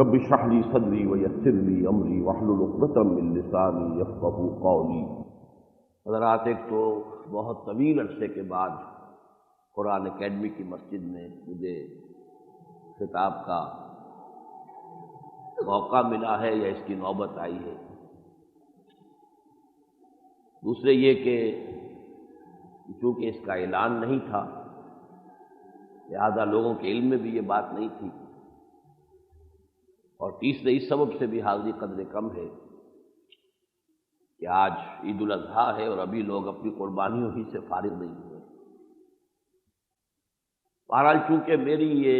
رب اشرح لي صدري ويسر لي امري واحلل عقدة من لساني يفقهوا قولي۔ حضرات، ایک تو بہت طویل عرصے کے بعد قرآن اکیڈمی کی مسجد میں مجھے خطاب کا موقع ملا ہے یا اس کی نوبت آئی ہے۔ دوسرے یہ کہ چونکہ اس کا اعلان نہیں تھا، لہذا لوگوں کے علم میں بھی یہ بات نہیں تھی، اور تیسرے اس سبب سے بھی حاضری قدر کم ہے کہ آج عید الاضحیٰ ہے اور ابھی لوگ اپنی قربانیوں ہی سے فارغ نہیں ہوئے۔ بہرحال چونکہ میری یہ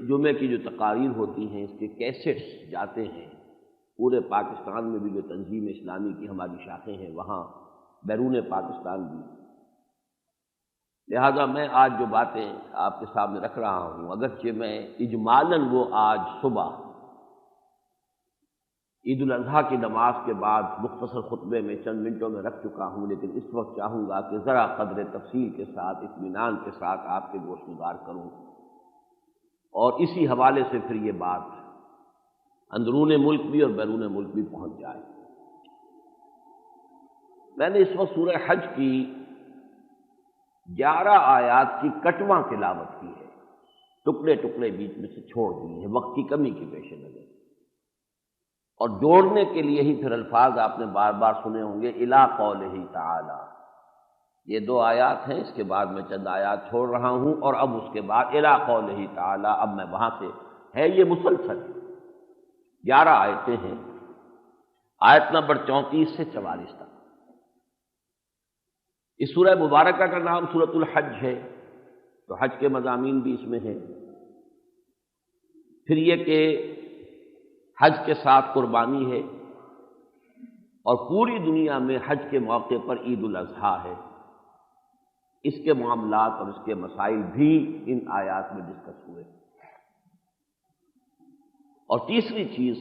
جمعے کی جو تقاریر ہوتی ہیں اس کے کیسٹس جاتے ہیں پورے پاکستان میں بھی، جو تنظیم اسلامی کی ہماری شاخیں ہیں وہاں بیرون پاکستان بھی، لہذا میں آج جو باتیں آپ کے سامنے رکھ رہا ہوں، اگرچہ میں اجمالاً وہ آج صبح عید الاضحیٰ کی نماز کے بعد مختصر خطبے میں چند منٹوں میں رکھ چکا ہوں، لیکن اس وقت چاہوں گا کہ ذرا قدر تفصیل کے ساتھ، اطمینان کے ساتھ آپ کے گوش گزار کروں، اور اسی حوالے سے پھر یہ بات اندرون ملک بھی اور بیرون ملک بھی پہنچ جائے۔ میں نے اس وقت سورہ حج کی 11 آیات کی کٹواں تلاوت کی ہے، ٹکڑے ٹکڑے بیچ میں سے چھوڑ دیے ہیں وقت کی کمی کے پیش نظر، اور جوڑنے کے لیے ہی پھر الفاظ آپ نے بار بار سنے ہوں گے، الی قولہ تعالی۔ یہ 2 آیات ہیں، اس کے بعد میں چند آیات چھوڑ رہا ہوں، اور اب اس کے بعد الی قولہ تعالی، اب میں وہاں سے ہے یہ مسلسل 11 آیتیں ہیں، آیت نمبر 34 سے 44 تک۔ اس سورہ مبارکہ کا نام سورۃ الحج ہے، تو حج کے مضامین بھی اس میں ہیں۔ پھر یہ کہ حج کے ساتھ قربانی ہے، اور پوری دنیا میں حج کے موقع پر عید الاضحیٰ ہے، اس کے معاملات اور اس کے مسائل بھی ان آیات میں ڈسکس ہوئے۔ اور تیسری چیز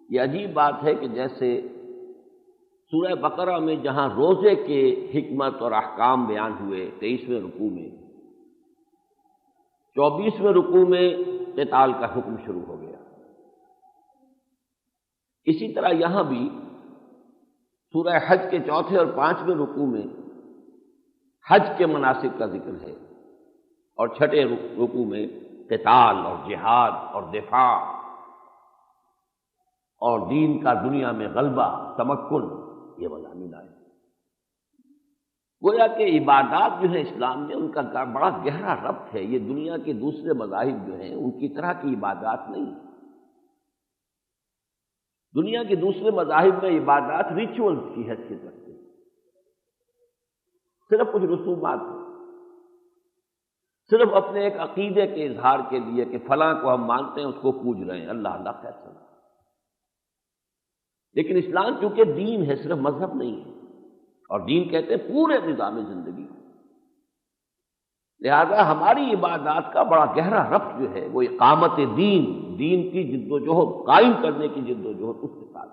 یہ عجیب بات ہے کہ جیسے سورہ بقرہ میں جہاں روزے کے حکمت اور احکام بیان ہوئے 23ویں رکوع میں، 24ویں رکوع میں قتال کا حکم شروع ہو گیا۔ اسی طرح یہاں بھی سورہ حج کے 4 اور 5ویں رکوع میں حج کے مناسک کا ذکر ہے، اور 6 رکوع میں قتال اور جہاد اور دفاع اور دین کا دنیا میں غلبہ، تمکن، یہ مضامین آئے۔ گویا کہ عبادات جو ہیں اسلام میں ان کا بڑا گہرا ربط ہے، یہ دنیا کے دوسرے مذاہب جو ہیں ان کی طرح کی عبادات نہیں۔ دنیا کے دوسرے مذاہب میں عبادات ریچولز کی حیثیت رکھتے ہیں، صرف کچھ رسومات ہیں، صرف اپنے ایک عقیدے کے اظہار کے لیے کہ فلاں کو ہم مانتے ہیں، اس کو پوج رہے ہیں، اللہ اللہ کیسا۔ لیکن اسلام چونکہ دین ہے، صرف مذہب نہیں ہے، اور دین کہتے ہیں پورے نظام زندگی، لہذا ہماری عبادات کا بڑا گہرا ربط جو ہے وہ اقامت دین، دین کی جد و جہد، قائم کرنے کی جد و جہد، اس کے ساتھ،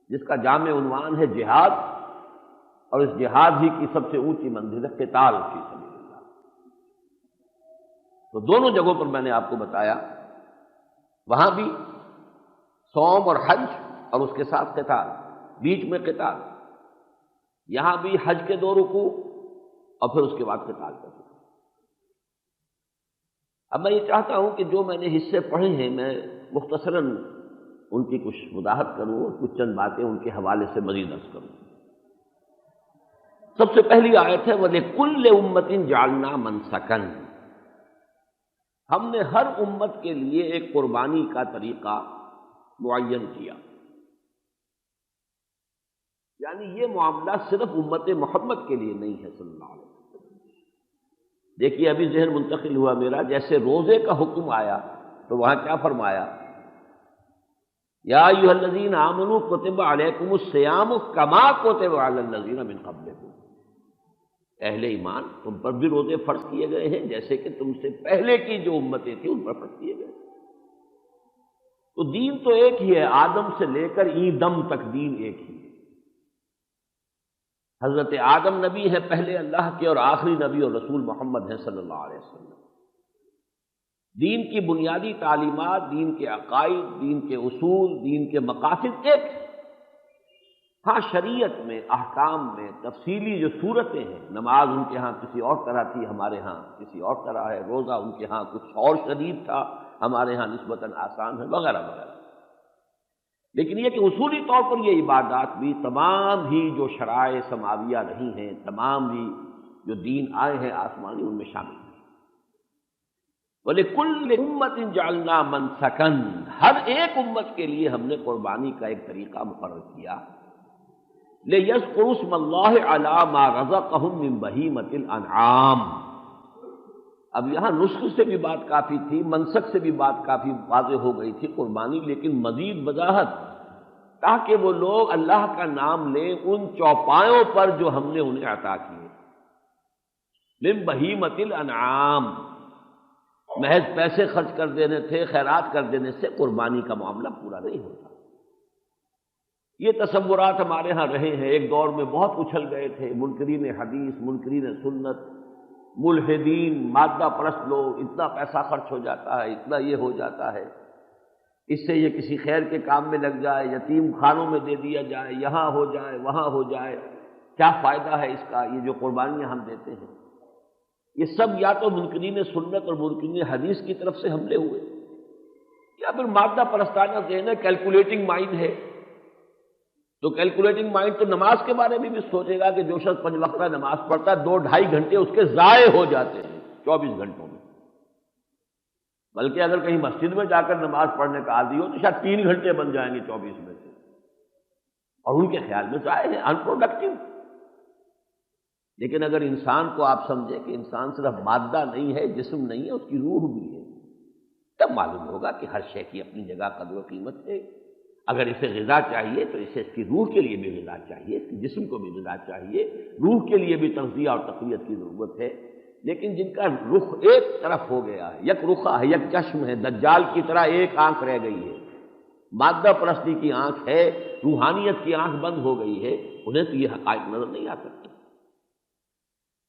جس کا جامع عنوان ہے جہاد، اور اس جہاد ہی کی سب سے اونچی منزل ہے قتال فی سبیل اللہ۔ تو دونوں جگہوں پر میں نے آپ کو بتایا، وہاں بھی صوم اور حج اور اس کے ساتھ قتال، بیچ میں قتال، یہاں بھی حج کے 2 رکوع اور پھر اس کے بعد قتال کا ذکر۔ اب میں یہ چاہتا ہوں کہ جو میں نے حصے پڑھے ہیں میں مختصراً ان کی کچھ وضاحت کروں اور کچھ چند باتیں ان کے حوالے سے مزید عرض کروں۔ سب سے پہلی آیت ہے وَلِكُلِّ أُمَّةٍ جَعَلْنَا مَنْسَكًا، ہم نے ہر امت کے لیے ایک قربانی کا طریقہ معین کیا، یعنی یہ معاملہ صرف امت محمد کے لیے نہیں ہے صلی اللہ علیہ وسلم۔ دیکھیے ابھی ذہن منتقل ہوا میرا، جیسے روزے کا حکم آیا تو وہاں کیا فرمایا، یا ایھا الذین آمنوا کتب علیکم الصیام کما کتب علی الذین من قبلکم، اہل ایمان تم پر بھی روزے فرض کیے گئے ہیں جیسے کہ تم سے پہلے کی جو امتیں تھیں ان پر فرض کیے گئے۔ تو دین تو ایک ہی ہے، آدم سے لے کر ایدم تک دین ایک ہی ہے۔ حضرت آدم نبی ہے پہلے اللہ کے، اور آخری نبی اور رسول محمد ہیں صلی اللہ علیہ وسلم۔ دین کی بنیادی تعلیمات، دین کے عقائد، دین کے اصول، دین کے مقاصد ایک ہے۔ ہاں شریعت میں، احکام میں تفصیلی جو صورتیں ہیں، نماز ان کے ہاں کسی اور طرح تھی، ہمارے ہاں کسی اور طرح ہے، روزہ ان کے ہاں کچھ اور شدید تھا، ہمارے ہاں نسبتاً آسان ہے، وغیرہ وغیرہ۔ لیکن یہ کہ اصولی طور پر یہ عبادات بھی تمام ہی جو شرائع سماویہ نہیں ہیں، تمام ہی جو دین آئے ہیں آسمانی، ان میں شامل ہیں۔ وَلِكُلِّ أُمَّةٍ جَعَلْنَا مَنْسَكًا، ہر ایک امت کے لیے ہم نے قربانی کا ایک طریقہ مقرر کیا، لِيَذْكُرُوا اسْمَ اللَّهِ عَلَىٰ مَا رَزَقَهُم مِّن بَهِيمَةِ الْأَنْعَامِ۔ اب یہاں نسخ سے بھی بات کافی تھی، منسک سے بھی بات کافی واضح ہو گئی تھی قربانی، لیکن مزید وضاحت تاکہ وہ لوگ اللہ کا نام لیں ان چوپایوں پر جو ہم نے انہیں عطا کیے۔ من بہیمۃ الانعام، محض پیسے خرچ کر دینے تھے، خیرات کر دینے سے قربانی کا معاملہ پورا نہیں ہوتا۔ یہ تصورات ہمارے ہاں رہے ہیں، ایک دور میں بہت اچھل گئے تھے، منکرین حدیث، منکرین سنت، ملحدین، مادہ پرست لوگ، اتنا پیسہ خرچ ہو جاتا ہے، اتنا یہ ہو جاتا ہے، اس سے یہ کسی خیر کے کام میں لگ جائے، یتیم خانوں میں دے دیا جائے، یہاں ہو جائے وہاں ہو جائے، کیا فائدہ ہے اس کا؟ یہ جو قربانیاں ہم دیتے ہیں، یہ سب یا تو منکرین سنت اور منکرین حدیث کی طرف سے حملے ہوئے، یا پھر مادہ پرستانہ ذہن ہے، کیلکولیٹنگ مائنڈ ہے۔ تو کیلکولیٹنگ مائنڈ تو نماز کے بارے میں بھی سوچے گا کہ جو شخص 5 وقتہ نماز پڑھتا ہے 2-2.5 گھنٹے اس کے ضائع ہو جاتے ہیں 24 گھنٹوں میں، بلکہ اگر کہیں مسجد میں جا کر نماز پڑھنے کا عادی ہو تو شاید 3 گھنٹے بن جائیں گے 24 میں سے، اور ان کے خیال میں ضائع ہے، ان پروڈکٹیو۔ لیکن اگر انسان کو آپ سمجھیں کہ انسان صرف مادہ نہیں ہے، جسم نہیں ہے، اس کی روح بھی ہے، تب معلوم ہوگا کہ ہر شے کی اپنی جگہ قدر و قیمت ہے۔ اگر اسے غذا چاہیے تو اسے اس کی روح کے لیے بھی غذا چاہیے، اس کے جسم کو بھی غذا چاہیے، روح کے لیے بھی تغذیہ اور تقویت کی ضرورت ہے۔ لیکن جن کا رخ ایک طرف ہو گیا ہے، یک رخا ہے، یک چشم ہے، دجال کی طرح ایک آنکھ رہ گئی ہے، مادہ پرستی کی آنکھ ہے، روحانیت کی آنکھ بند ہو گئی ہے، انہیں تو یہ حقائق نظر نہیں آ سکتے۔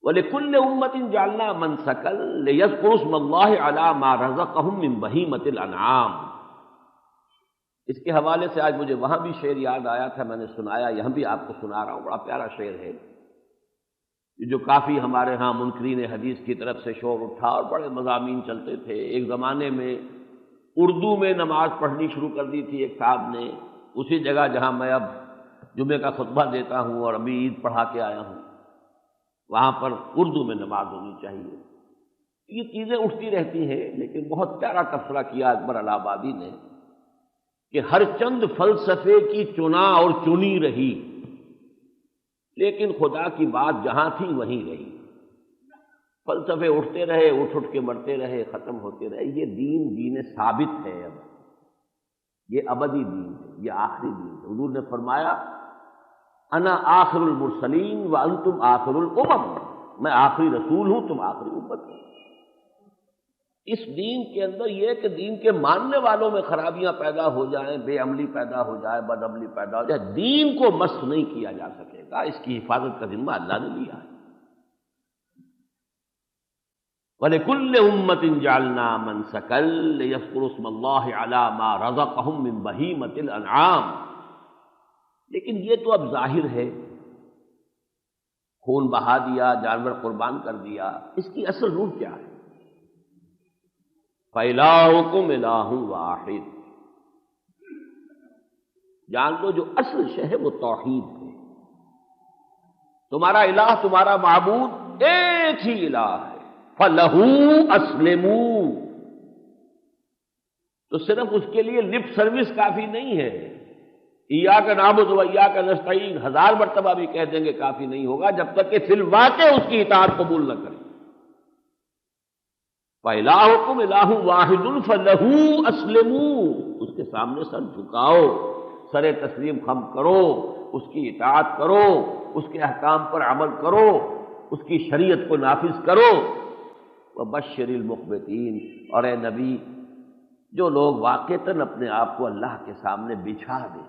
وَلِكُلِّ أُمَّةٍ جَعَلْنَا مَنْسَكًا لِيَذْكُرُوا اسْمَ اللَّهِ عَلَىٰ مَا رَزَقَهُم مِّن بَهِيمَةِ الْأَنْعَامِ۔ اس کے حوالے سے آج مجھے وہاں بھی شعر یاد آیا تھا، میں نے سنایا، یہاں بھی آپ کو سنا رہا ہوں، بڑا پیارا شعر ہے جو کافی ہمارے ہاں منکرین حدیث کی طرف سے شور اٹھا اور بڑے مضامین چلتے تھے۔ ایک زمانے میں اردو میں نماز پڑھنی شروع کر دی تھی ایک صاحب نے، اسی جگہ جہاں میں اب جمعے کا خطبہ دیتا ہوں اور ابھی عید پڑھا کے آیا ہوں، وہاں پر اردو میں نماز ہونی چاہیے۔ یہ چیزیں اٹھتی رہتی ہیں، لیکن بہت پیارا تبصرہ کیا اکبر الہ آبادی نے کہ ہر چند فلسفے کی چنا اور چنی رہی، لیکن خدا کی بات جہاں تھی وہیں رہی۔ فلسفے اٹھتے رہے، اٹھ کے مرتے رہے، ختم ہوتے رہے، یہ دین ثابت ہے، اب یہ ابدی دین ہے، یہ آخری دین ہے۔ حضور نے فرمایا انا آخر المرسلین وانتم آخر الامم، میں آخری رسول ہوں، تم آخری امت ہو۔ اس دین کے اندر یہ کہ دین کے ماننے والوں میں خرابیاں پیدا ہو جائیں، بے عملی پیدا ہو جائے، بد عملی پیدا ہو جائے، دین کو مست نہیں کیا جا سکے گا، اس کی حفاظت کا ذمہ اللہ نے لیا ہے۔ وَلِكُلِّ أُمَّةٍ جَعَلْنَا مَنْسَكًا لِيَذْكُرُوا اسْمَ اللَّهِ عَلَىٰ مَا رَزَقَهُم مِّن بَهِيمَةِ الْأَنْعَامِ۔ لیکن یہ تو اب ظاہر ہے، خون بہا دیا، جانور قربان کر دیا، اس کی اصل روح کیا ہے؟ فَإِلَٰهُكُمْ إِلَٰهٌ وَاحِدٌ، جان لو جو اصل شے ہے وہ توحید ہے۔ تمہارا الہ، تمہارا معبود ایک ہی الہ ہے، فَلَهُ أَسْلِمُوا، تو صرف اس کے لیے لپ سروس کافی نہیں ہے، ایاک نعبد و ایاک نستعین 1000 مرتبہ بھی کہہ دیں گے کافی نہیں ہوگا جب تک کہ فی الواقع اس کی اطاعت قبول نہ کریں۔ فَإِلَٰهُكُمْ إِلَٰهٌ وَاحِدٌ فَلَهُ أَسْلِمُوا، اس کے سامنے سر جھکاؤ، سر تسلیم خم کرو، اس کی اطاعت کرو، اس کے احکام پر عمل کرو، اس کی شریعت کو نافذ کرو۔ وَبَشِّرِ الْمُخْبِتِينَ، اور اے نبی جو لوگ واقعتاً اپنے آپ کو اللہ کے سامنے بچھا دیں،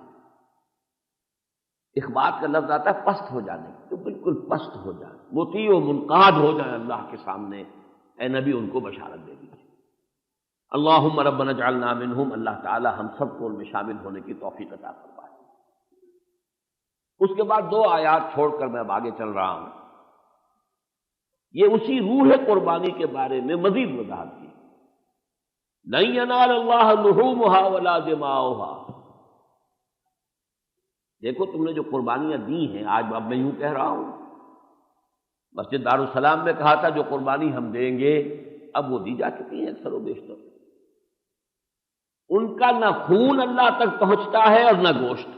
اخبار کا لفظ آتا ہے پست ہو جانے، تو بالکل پست ہو جائے، مطیع و منقاد ہو جائے اللہ کے سامنے، اے نبی ان کو بشارت دے دیجیے۔ اللہم ربنا اجعلنا منہم، اللہ تعالی ہم سب کو ان میں شامل ہونے کی توفیق عطا فرمائے۔ اس کے بعد 2 آیات چھوڑ کر میں اب آگے چل رہا ہوں، یہ اسی روح قربانی کے بارے میں مزید وضاحت کی۔ لن ینال اللہ لحومھا ولا دماؤھا، دیکھو تم نے جو قربانیاں دی ہیں، آج اب میں یوں کہہ رہا ہوں، مسجد دارالسلام میں کہا تھا جو قربانی ہم دیں گے، اب وہ دی جا چکی ہیں اکثر و بیشتر، ان کا نہ خون اللہ تک پہنچتا ہے اور نہ گوشت۔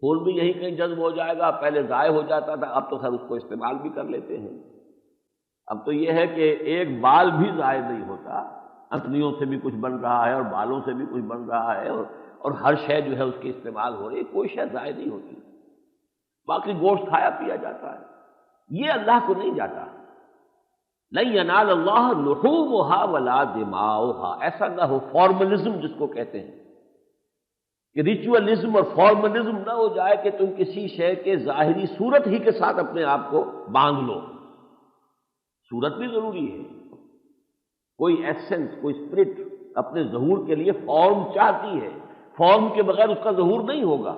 خون بھی یہی کہیں جذب ہو جائے گا، پہلے ضائع ہو جاتا تھا، اب تو خیر اس کو استعمال بھی کر لیتے ہیں۔ اب تو یہ ہے کہ ایک بال بھی ضائع نہیں ہوتا، انتڑیوں سے بھی کچھ بن رہا ہے اور بالوں سے بھی کچھ بن رہا ہے، اور ہر شے جو ہے اس کی استعمال ہو رہی ہے، کوئی شے ضائع نہیں ہوتی، باقی گوشت کھایا پیا جاتا ہے، یہ اللہ کو نہیں جاتا۔ لن ینال اللہ لحومھا ولا دماؤھا، ایسا نہ ہو فارملزم جس کو کہتے ہیں کہ ریچولزم اور فارملزم نہ ہو جائے کہ تم کسی شے کے ظاہری صورت ہی کے ساتھ اپنے آپ کو باندھ لو، صورت بھی ضروری ہے، کوئی ایسنس، کوئی اسپرٹ اپنے ظہور کے لیے فارم چاہتی ہے، فارم کے بغیر اس کا ظہور نہیں ہوگا،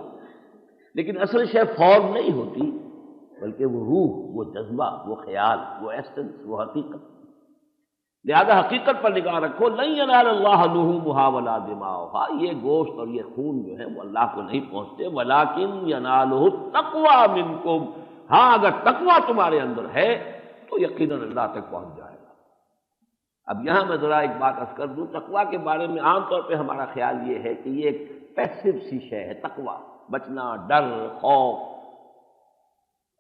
لیکن اصل شے فارم نہیں ہوتی بلکہ وہ روح، وہ جذبہ، وہ خیال، وہ ایسنس، وہ حقیقت۔ لہذا حقیقت پر نگاہ رکھو، لن ینال اللہ لحومھا ولا دماؤھا، یہ گوشت اور یہ خون جو ہے وہ اللہ کو نہیں پہنچتے، ولکن ینالہ التقوی منکم، ہاں اگر تقوی تمہارے اندر ہے تو یقیناً اللہ تک پہنچ جائے گا۔ اب یہاں میں ذرا ایک بات عرض کر دوں، تقوی کے بارے میں عام طور پہ ہمارا خیال یہ ہے کہ یہ ایک پیسو سی شے ہے، تقوی، بچنا، ڈر، خوف،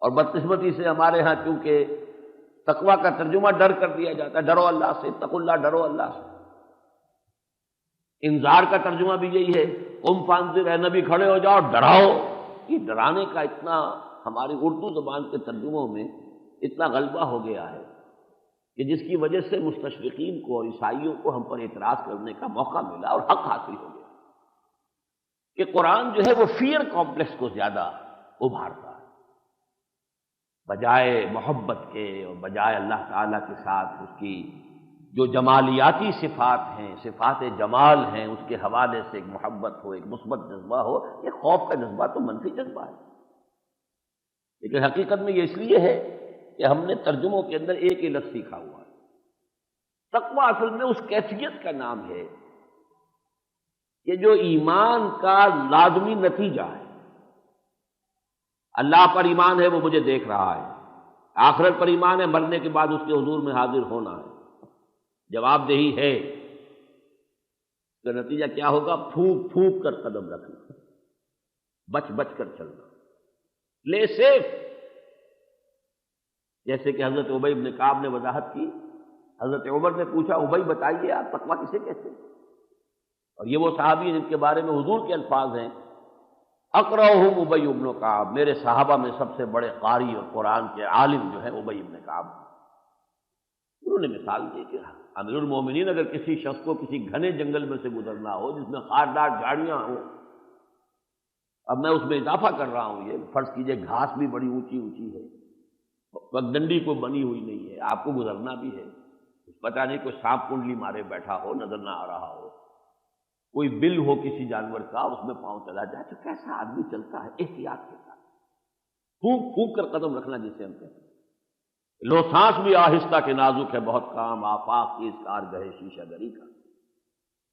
اور بدقسمتی سے ہمارے ہاں چونکہ تقوی کا ترجمہ ڈر کر دیا جاتا ہے، ڈرو اللہ سے، اتقوا اللہ، ڈرو اللہ سے۔ انذار کا ترجمہ بھی یہی ہے، قم فانذر، اے نبی کھڑے ہو جاؤ ڈراؤ۔ یہ ڈرانے کا اتنا ہماری اردو زبان کے ترجموں میں اتنا غلبہ ہو گیا ہے کہ جس کی وجہ سے مستشرقین کو اور عیسائیوں کو ہم پر اعتراض کرنے کا موقع ملا اور حق حاصل ہو گیا کہ قرآن جو ہے وہ فیئر کمپلیکس کو زیادہ ابھارتا ہے، بجائے محبت کے اور بجائے اللہ تعالیٰ کے ساتھ اس کی جو جمالیاتی صفات ہیں، صفات جمال ہیں، اس کے حوالے سے ایک محبت ہو، ایک مثبت جذبہ ہو۔ یہ خوف کا جذبہ تو منفی جذبہ ہے، لیکن حقیقت میں یہ اس لیے ہے کہ ہم نے ترجموں کے اندر ایک ہی لفظ سیکھا ہوا ہے۔ تقویٰ اصل میں اس کیفیت کا نام ہے کہ جو ایمان کا لازمی نتیجہ ہے۔ اللہ پر ایمان ہے، وہ مجھے دیکھ رہا ہے، آخرت پر ایمان ہے، مرنے کے بعد اس کے حضور میں حاضر ہونا ہے، جواب دہی ہے، اس کا نتیجہ کیا ہوگا؟ پھونک پھونک کر قدم رکھنا، بچ بچ کر چلنا، پلے سیف۔ جیسے کہ حضرت ابی بن کعب نے وضاحت کی، حضرت عمر نے پوچھا، ابی بتائیے آپ تقویٰ کسے کہتے ہیں؟ اور یہ وہ صحابی ہیں جن کے بارے میں حضور کے الفاظ ہیں، اقرأہم ابی بن کعب، میرے صحابہ میں سب سے بڑے قاری اور قرآن کے عالم جو ہیں ابی بن کعب۔ انہوں نے مثال دی کہ امیر المومنین اگر کسی شخص کو کسی گھنے جنگل میں سے گزرنا ہو جس میں خاردار جھاڑیاں ہوں، اب میں اس میں اضافہ کر رہا ہوں، یہ فرض کیجئے گھاس بھی بڑی اونچی اونچی ہے، پگڈنڈی کو بنی ہوئی نہیں ہے، آپ کو گزرنا بھی ہے، پتہ نہیں کوئی سانپ کنڈلی مارے بیٹھا ہو، نظر نہ آ رہا ہو، کوئی بل ہو کسی جانور کا، اس میں پاؤں چلا جائے، تو کیسا آدمی چلتا ہے؟ احتیاط کے ساتھ، پھونک پھونک کر قدم رکھنا جسے ہم کہتے ہیں۔ لو سانس بھی آہستہ کے نازک ہے، بہت کام آفاق کی اس کارگہ شیشہ گری کا۔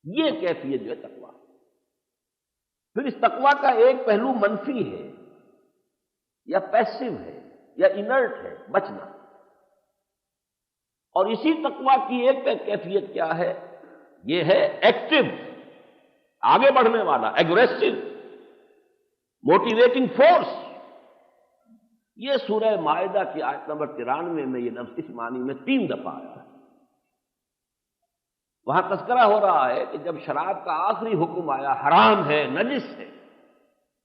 یہ کیفیت جو ہے تقویٰ۔ پھر اس تقویٰ کا ایک پہلو منفی ہے یا پیسو ہے یا انرٹ ہے، بچنا، اور اسی تقویٰ کی ایک کیفیت کیا ہے؟ یہ ہے ایکٹیو، آگے بڑھنے والا، ایگریسو، موٹیویٹنگ فورس۔ یہ سورہ مائدہ کی آیت نمبر 93 میں یہ لفظ اس معنی میں 3 دفعہ آیا ہے۔ وہاں تذکرہ ہو رہا ہے کہ جب شراب کا آخری حکم آیا، حرام ہے، نجس ہے،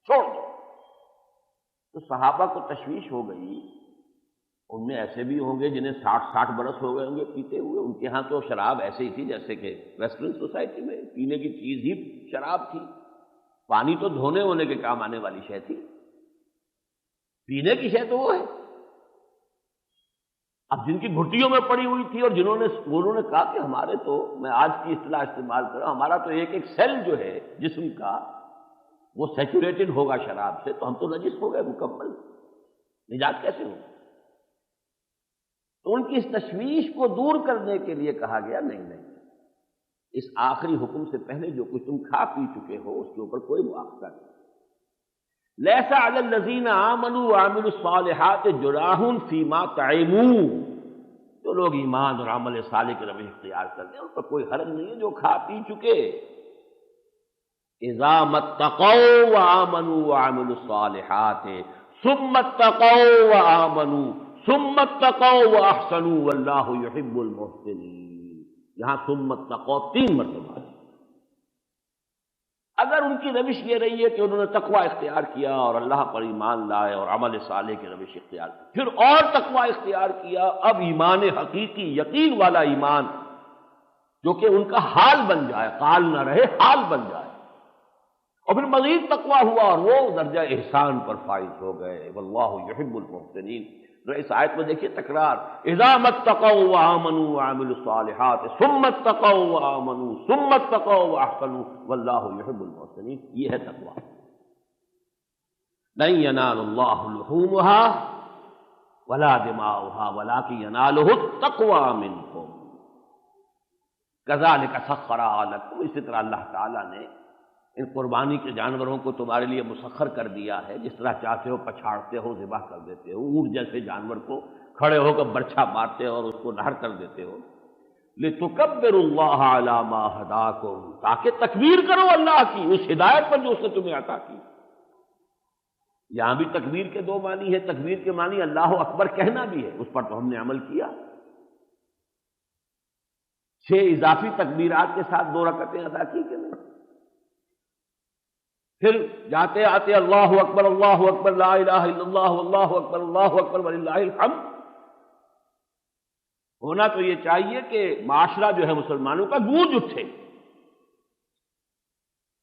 چھوڑ دو، تو صحابہ کو تشویش ہو گئی۔ ان میں ایسے بھی ہوں گے جنہیں 60 برس ہو گئے ہوں گے پیتے ہوئے، ان کے ہاں تو شراب ایسے ہی تھی جیسے کہ ویسٹرن سوسائٹی میں پینے کی چیز ہی شراب تھی، پانی تو دھونے ہونے کے کام آنے والی شے تھی، پینے کی شے تو وہ ہے۔ اب جن کی گھٹیوں میں پڑی ہوئی تھی اور انہوں نے کہا کہ ہمارے تو، میں آج کی اصطلاح استعمال کر رہا ہوں، ہمارا تو ایک ایک سیل جو ہے جسم کا وہ سیچوریٹڈ ہوگا شراب سے، تو ہم تو نجس ہو گئے مکمل، نجات کیسے ہو؟ تو ان کی اس تشویش کو دور کرنے کے لیے کہا گیا نہیں، اس آخری حکم سے پہلے جو کچھ تم کھا پی چکے ہو اس کے اوپر کوئی مواخذہ نہیں۔ لیس علی الذین آمنوا وعملوا الصالحات جناح فیما طعموا، جو لوگ ایمان اور عمل صالح کے روش اختیار کرتے ہیں ان پر کوئی حرج نہیں ہے جو کھا پی چکے۔ اذا متقوا وآمنوا وعملوا الصالحات ثم اتقوا وآمنوا ثم اتقوا واحسنوا واللہ یحب المحسنین، یہاں ثم اتقوا 3 مرتبہ۔ اگر ان کی روش یہ رہی ہے کہ انہوں نے تقوی اختیار کیا اور اللہ پر ایمان لائے اور عمل صالح کی روش اختیار کی، پھر اور تقوی اختیار کیا، اب ایمان حقیقی یقین والا ایمان جو کہ ان کا حال بن جائے، قال نہ رہے حال بن جائے، اور پھر مزید تقوی ہوا اور وہ درجہ احسان پر فائز ہو گئے، واللہ یحب المحسنین۔ اس آیت میں دیکھیے تکرار، اذا متقوا وآمنوا وعملوا الصالحات ثم اتقوا وآمنوا ثم اتقوا واحسنوا واللہ یحب المحسنین، یہ ہے تقوی۔ لن ینال اللہ لحومها ولا دماؤها ولکن ینالہ التقوی منکم کذالک سخرھا لکم، اسی طرح اللہ تعالیٰ نے ان قربانی کے جانوروں کو تمہارے لیے مسخر کر دیا ہے، جس طرح چاہتے ہو پچھاڑتے ہو، ذبح کر دیتے ہو، اونٹ جیسے جانور کو کھڑے ہو کر برچھا مارتے ہو اور اس کو نہر کر دیتے ہو، لِتُكَبِّرُوا اللَّهَ عَلَى مَا هَدَاكُمْ، تاکہ تکبیر کرو اللہ کی اس ہدایت پر جو اس نے تمہیں عطا کی۔ یہاں بھی تکبیر کے 2 معنی ہے، تکبیر کے معنی اللہ اکبر کہنا بھی ہے، اس پر تو ہم نے عمل کیا، 6 اضافی تکبیرات کے ساتھ 2 رکعتیں ادا کی کہ نہیں؟ پھر جاتے آتے اللہ اکبر لا الہ الا اللہ اللہ اکبر وللہ الحمد۔ ہونا تو یہ چاہیے کہ معاشرہ جو ہے مسلمانوں کا گونج اٹھے،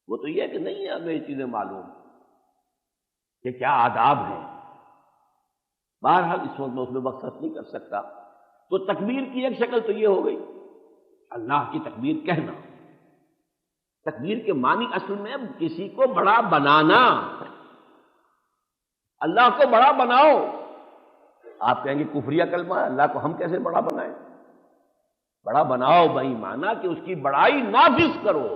وہ تو یہ کہ نہیں ہے ہمیں یہ چیزیں معلوم کہ کیا آداب ہیں۔ بہرحال اس وقت میں اس میں مقصد نہیں کر سکتا، تو تکبیر کی ایک شکل تو یہ ہو گئی اللہ کی تکبیر کہنا۔ تکبیر کے معنی اصل میں کسی کو بڑا بنانا، اللہ کو بڑا بناؤ۔ آپ کہیں گے کفریہ کلمہ ہے، اللہ کو ہم کیسے بڑا بنائیں؟ بڑا بناؤ بھائی معنی کہ اس کی بڑائی نافذ کرو۔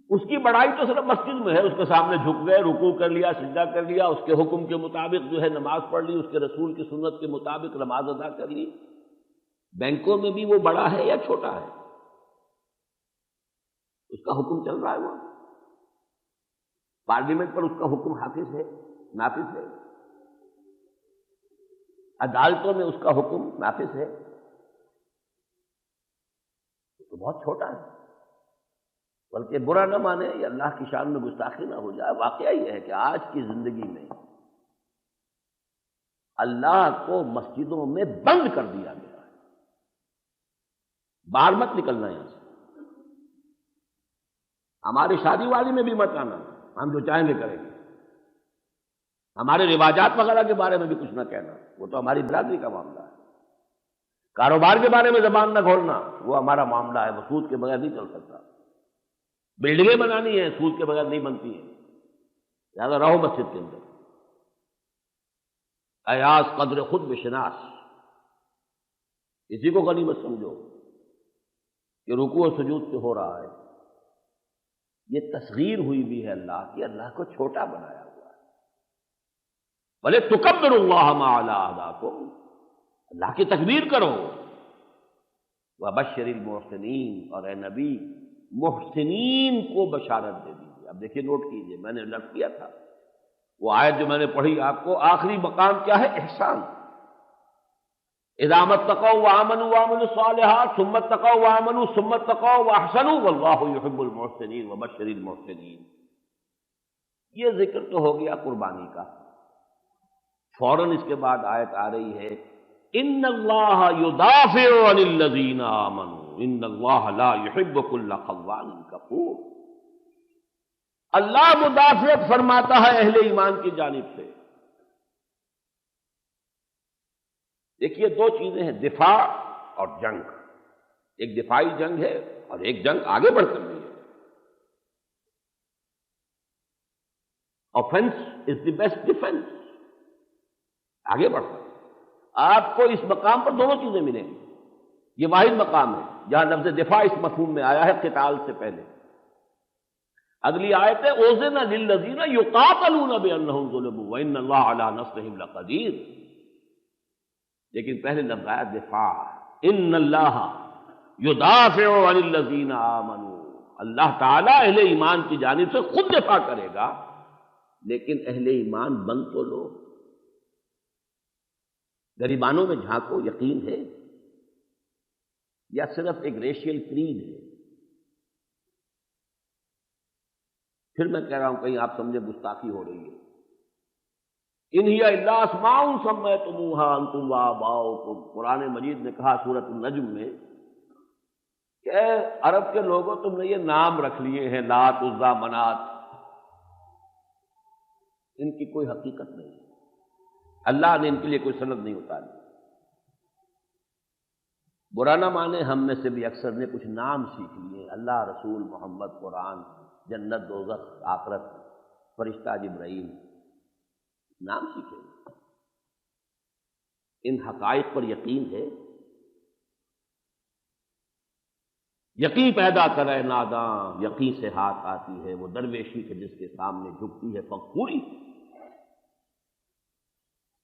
اس کی بڑائی تو صرف مسجد میں ہے، اس کے سامنے جھک گئے، رکوع کر لیا، سجدہ کر لیا، اس کے حکم کے مطابق جو ہے نماز پڑھ لی، اس کے رسول کی سنت کے مطابق نماز ادا کر لی۔ بینکوں میں بھی وہ بڑا ہے یا چھوٹا ہے؟ اس کا حکم چل رہا ہے وہاں، پارلیمنٹ پر اس کا حکم حافظ ہے، نافذ ہے، عدالتوں میں اس کا حکم نافذ ہے، تو بہت چھوٹا ہے۔ بلکہ برا نہ مانے یا اللہ کی شان میں گستاخی نہ ہو جائے، واقعہ یہ ہے کہ آج کی زندگی میں اللہ کو مسجدوں میں بند کر دیا گیا ہے، باہر مت نکلنا یہاں سے، ہماری شادی والی میں بھی مت آنا، ہم جو چاہیں گے کریں گے، ہمارے رواجات وغیرہ کے بارے میں بھی کچھ نہ کہنا، وہ تو ہماری برادری کا معاملہ ہے، کاروبار کے بارے میں زبان نہ کھولنا، وہ ہمارا معاملہ ہے، وہ سود کے بغیر نہیں چل سکتا، بلڈنگیں بنانی ہیں سود کے بغیر نہیں بنتی ہیں، لہٰذا رہو مسجد کے اندر، ایاز قدر خود بشناس، اسی کو غنیمت سمجھو کہ رکوع و سجود سے ہو رہا ہے، یہ تصغیر ہوئی بھی ہے اللہ کی، اللہ کو چھوٹا بنایا ہوا ہے۔ بھلے تکبروا اللہ ما علی اہداکم، اللہ کی تکبیر کرو، وبشر المحسنین، اور اے نبی محسنین کو بشارت دے دیجیے۔ اب دیکھیے نوٹ کیجیے، میں نے لفظ کیا تھا وہ آیت جو میں نے پڑھی آپ کو، آخری مقام کیا ہے؟ احسان۔ اذا اتقوا وآمنوا وعملوا الصالحات ثم اتقوا وآمنوا ثم اتقوا واحسنوا واللہ یحب المحسنین وبشر المحسنین۔ یہ ذکر تو ہو گیا قربانی کا، فوراً اس کے بعد آیت آ رہی ہے ان اللہ یدافع عن الذین آمنوا ان اللہ لا یحب کل خوان کفور۔ اللہ مدافعت فرماتا ہے اہل ایمان کی جانب سے، دیکھیے دو چیزیں ہیں، دفاع اور جنگ. ایک دفاعی جنگ ہے اور ایک جنگ آگے بڑھ کر نہیں ہے. Offence is the best defence. آگے بڑھ کر آپ کو اس مقام پر دونوں چیزیں ملیں گی. یہ واحد مقام ہے جہاں لفظ دفاع اس مفہوم میں آیا ہے قتال سے پہلے. اگلی آیت ہے اوزن للذین یقاتلون بانہم ظلموا وان اللہ علی نصرہم لقدیر. لیکن پہلے لفظ آیا دفاع. ان اللہ یدافع عن الذین آمنوا. اللہ تعالیٰ اہل ایمان کی جانب سے خود دفاع کرے گا، لیکن اہل ایمان بن تو لو. غریبانوں میں جھانکو، یقین ہے یا صرف ایک ریشیل کریڈ ہے؟ پھر میں کہہ رہا ہوں کہیں آپ سمجھے گستاخی ہو رہی ہے. ان ہی الا اسماء سمیتموها انتم وآباؤکم. قرآن مجید نے کہا سورۃ النجم میں کہ اے عرب کے لوگوں تم نے یہ نام رکھ لیے ہیں لات عزا منات، ان کی کوئی حقیقت نہیں. اللہ نے ان کے لیے کوئی سند نہیں اتاری. برا نہ مانے، ہم میں سے بھی اکثر نے کچھ نام سیکھ لیے، اللہ، رسول، محمد، قرآن، جنت، دوزخ، آخرت، فرشتہ جبرائیل، نام سیکھے. ان حقائق پر یقین ہے. یقین پیدا کرے ناداں، یقین سے ہاتھ آتی ہے وہ درویشی کے جس کے سامنے جھکتی ہے فخوری.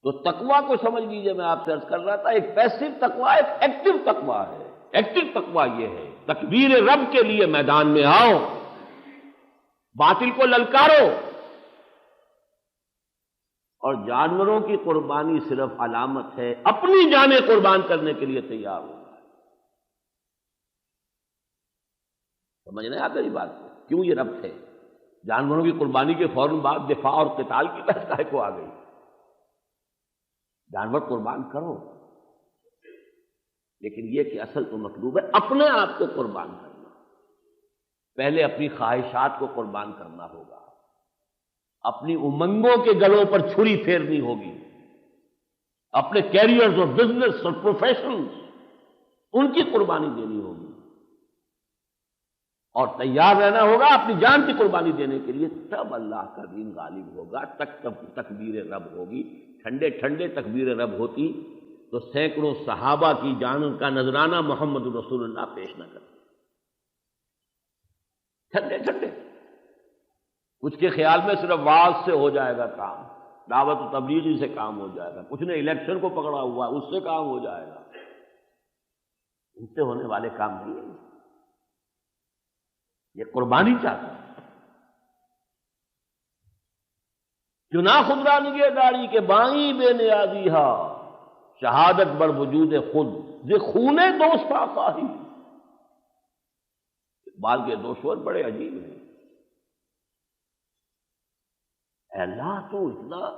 تو تقویٰ کو سمجھ لیجئے. میں آپ سے عرض کر رہا تھا ایک پیسو تقویٰ، ایک ایکٹیو تقویٰ ہے. ایکٹیو تقویٰ یہ ہے تکبیر رب کے لیے میدان میں آؤ، باطل کو للکارو، اور جانوروں کی قربانی صرف علامت ہے، اپنی جانیں قربان کرنے کے لیے تیار ہو. سمجھ نہیں آتا یہ بات کیوں یہ ربط ہے؟ جانوروں کی قربانی کے فوراً بعد دفاع اور قتال کی بحث کاہے کو آ گئی؟ جانور قربان کرو، لیکن یہ کہ اصل تو مطلوب ہے اپنے آپ کو قربان کرنا. پہلے اپنی خواہشات کو قربان کرنا ہوگا، اپنی امنگوں کے گلوں پر چھری پھیرنی ہوگی، اپنے کیریئرز اور بزنس اور پروفیشنز ان کی قربانی دینی ہوگی، اور تیار رہنا ہوگا اپنی جان کی قربانی دینے کے لیے. تب اللہ کا دین غالب ہوگا، تب تکبیر رب ہوگی. ٹھنڈے ٹھنڈے تکبیر رب ہوتی تو سینکڑوں صحابہ کی جان کا نذرانہ محمد رسول اللہ پیش نہ کرتے. ٹھنڈے ٹھنڈے. کچھ کے خیال میں صرف واعظ سے ہو جائے گا کام، دعوت و تبلیغی سے کام ہو جائے گا. کچھ نے الیکشن کو پکڑا ہوا ہے، اس سے کام ہو جائے گا. ان سے ہونے والے کام نہیں ہے. یہ قربانی چاہتا ہے. چنا خدا نگہ داری کے بائیں بے نیازی ہا، شہادت بر وجود خود ز خونے دوست خواہی. اقبال کے دو شعر بڑے عجیب ہیں. اے اللہ تو اتنا